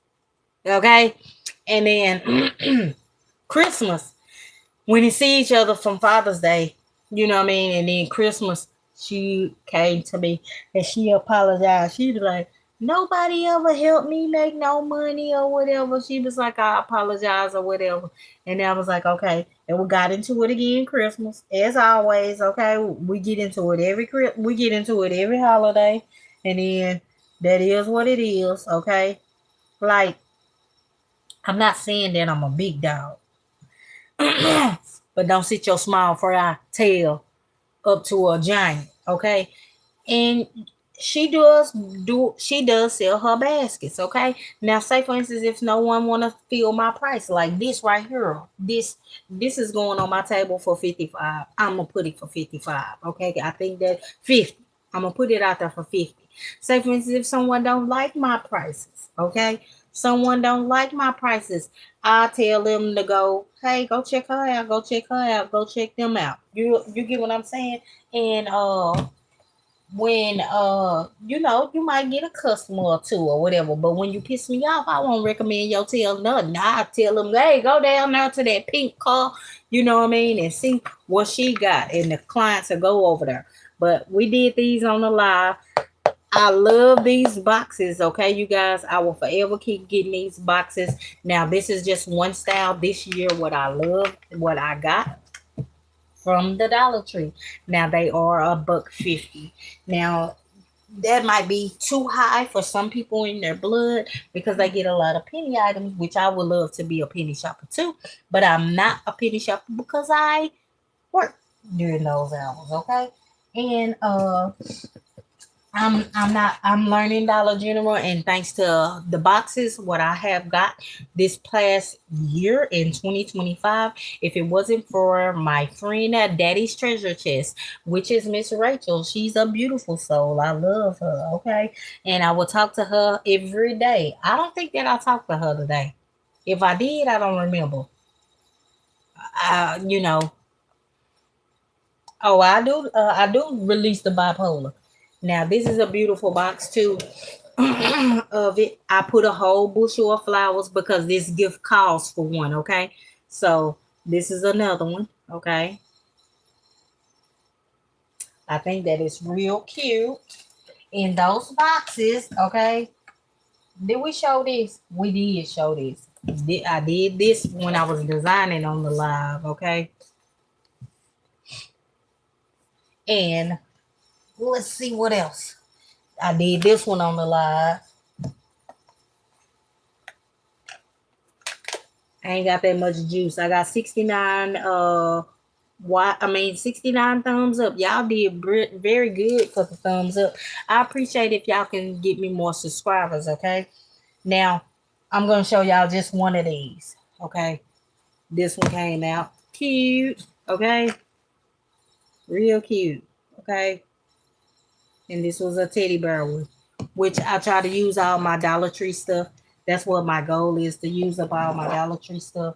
okay? And then Christmas, when we see each other from Father's Day, you know what I mean? And then Christmas, she came to me and she apologized. She was like, nobody ever helped me make no money or whatever. She was like, I apologize or whatever. And I was like, okay. And we got into it again Christmas, as always. Okay, we get into it every holiday, and then that is what it is. Okay, like I'm not saying that I'm a big dog. But don't sit your small fry tail up to a giant, okay? And she does sell her baskets, okay? Now say for instance, if no one wanna fill my price, like this right here, this is going on my table for 55. I'm gonna put it for 55, okay? I think that 50. I'm gonna put it out there for 50. Say for instance, if someone don't like my prices, okay? Someone don't like my prices, I tell them to go, hey, go check her out, go check her out, go check them out. You get what I'm saying? And when you might get a customer or two or whatever, but when you piss me off, I won't recommend your tail nothing. I tell them, hey, go down there to that pink car, you know what I mean, and see what she got, and the clients will go over there. But we did these on the live. I love these boxes, okay, you guys. I will forever keep getting these boxes. Now, this is just one style this year. What I love, what I got from the Dollar Tree. Now, they are $1.50. Now, that might be too high for some people in their blood because they get a lot of penny items, which I would love to be a penny shopper too. But I'm not a penny shopper because I work during those hours, okay? And I'm learning Dollar General, and thanks to the boxes what I have got this past year in 2025, if it wasn't for my friend at Daddy's Treasure Chest, which is Miss Rachel, she's a beautiful soul. I love her, okay? And I will talk to her every day. I don't think that I talked to her today. If I did, I don't remember. You know, oh, I do release the bipolar. Now this is a beautiful box too. Of it, I put a whole bushel of flowers because this gift calls for one. Okay, so this is another one. Okay, I think that is real cute in those boxes. Okay, did we show this? We did show this. I did this when I was designing on the live. Okay, and let's see what else. I did this one on the live. I ain't got that much juice. I got 69 69 thumbs up. Y'all did very good for the thumbs up. I appreciate if y'all can get me more subscribers, okay? Now, I'm going to show y'all just one of these, okay? This one came out cute, okay? Real cute, okay? And this was a teddy bear one, which I try to use all my Dollar Tree stuff. That's what my goal is, to use up all my Dollar Tree stuff.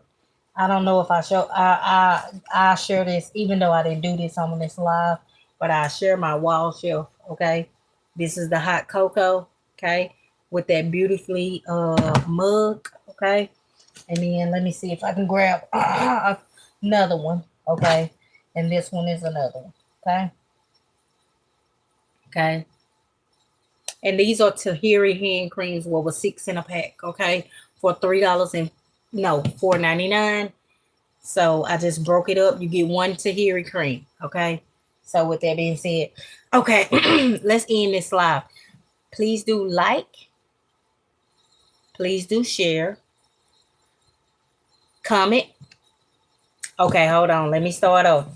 I don't know if I share this, even though I didn't do this on this live, but I share my wall shelf. Okay, this is the hot cocoa. Okay, with that beautifully mug. Okay, and then let me see if I can grab another one. Okay, and this one is another one. Okay, okay, and these are Tahiri hand creams. What was 6 in a pack? Okay, for $3 and no $4.99. So I just broke it up. You get one Tahiri cream. Okay. So with that being said, okay, let's end this live. Please do like. Please do share. Comment. Okay, hold on. Let me start over.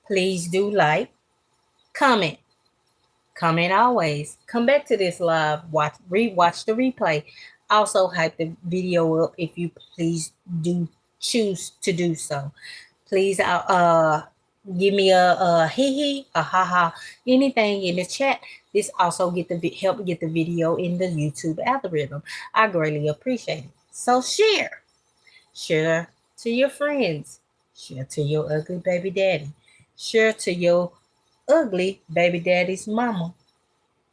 Please do like. Comment. comment always. Come back to this live. Watch the replay. Also hype the video up if you please do choose to do so. Please give me a hee hee, a ha ha, anything in the chat. This also help get the video in the YouTube algorithm. I greatly appreciate it. So share to your friends, share to your ugly baby daddy, share to your ugly baby daddy's mama,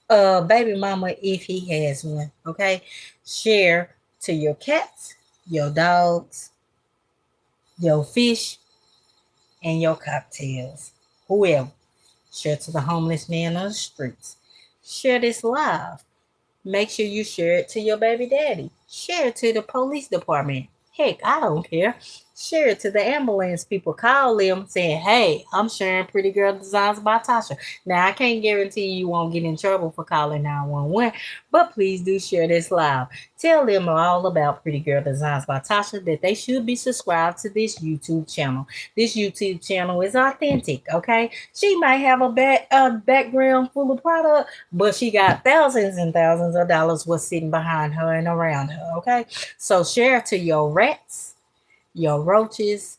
baby mama if he has one. Okay, share to your cats, your dogs, your fish, and your cocktails. Whoever. Share to the homeless man on the streets. Share this live. Make sure you share it to your baby daddy. Share it to the police department. Heck, I don't care. Share it to the ambulance people. Call them saying, hey, I'm sharing Purrdy Gurl Designs by Tasha. Now, I can't guarantee you won't get in trouble for calling 911, but please do share this live. Tell them all about Purrdy Gurl Designs by Tasha, that they should be subscribed to this YouTube channel. This YouTube channel is authentic, okay? She might have a background full of product, but she got thousands and thousands of dollars was sitting behind her and around her, okay? So share to your rats, your roaches,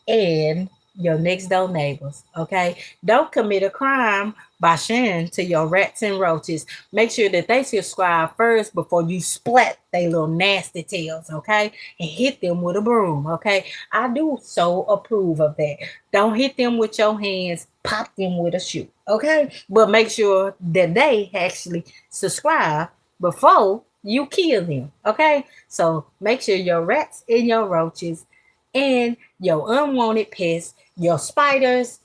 and your next door neighbors, okay? Don't commit a crime by sharing to your rats and roaches. Make sure that they subscribe first before you splat their little nasty tails, okay? And hit them with a broom, okay? I do so approve of that. Don't hit them with your hands, pop them with a shoe, okay? But make sure that they actually subscribe before you kill them, okay? So make sure your rats and your roaches and your unwanted pests, your spiders,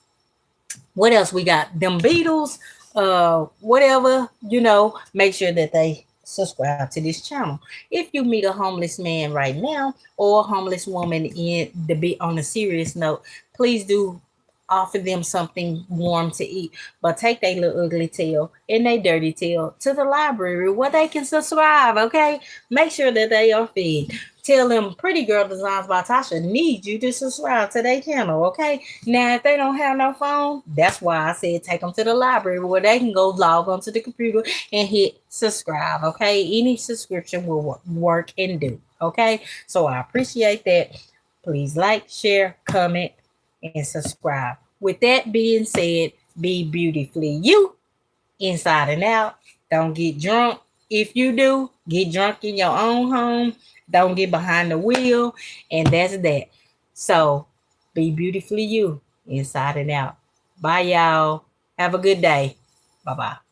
what else we got? Them beetles, whatever, make sure that they subscribe to this channel. If you meet a homeless man right now or a homeless woman on a serious note, please do offer them something warm to eat, but take their little ugly tail and their dirty tail to the library where they can subscribe, okay? Make sure that they are fed. Tell them Purrdy Gurl Designs by Tasha need you to subscribe to their channel, okay? Now, if they don't have no phone, that's why I said take them to the library where they can go log onto the computer and hit subscribe, okay? Any subscription will work and do, okay? So I appreciate that. Please like, share, comment, and subscribe. With that being said, be beautifully you, inside and out. Don't get drunk. If you do, get drunk in your own home. Don't get behind the wheel. And that's that. So be beautifully you, inside and out. Bye, y'all. Have a good day. Bye-bye.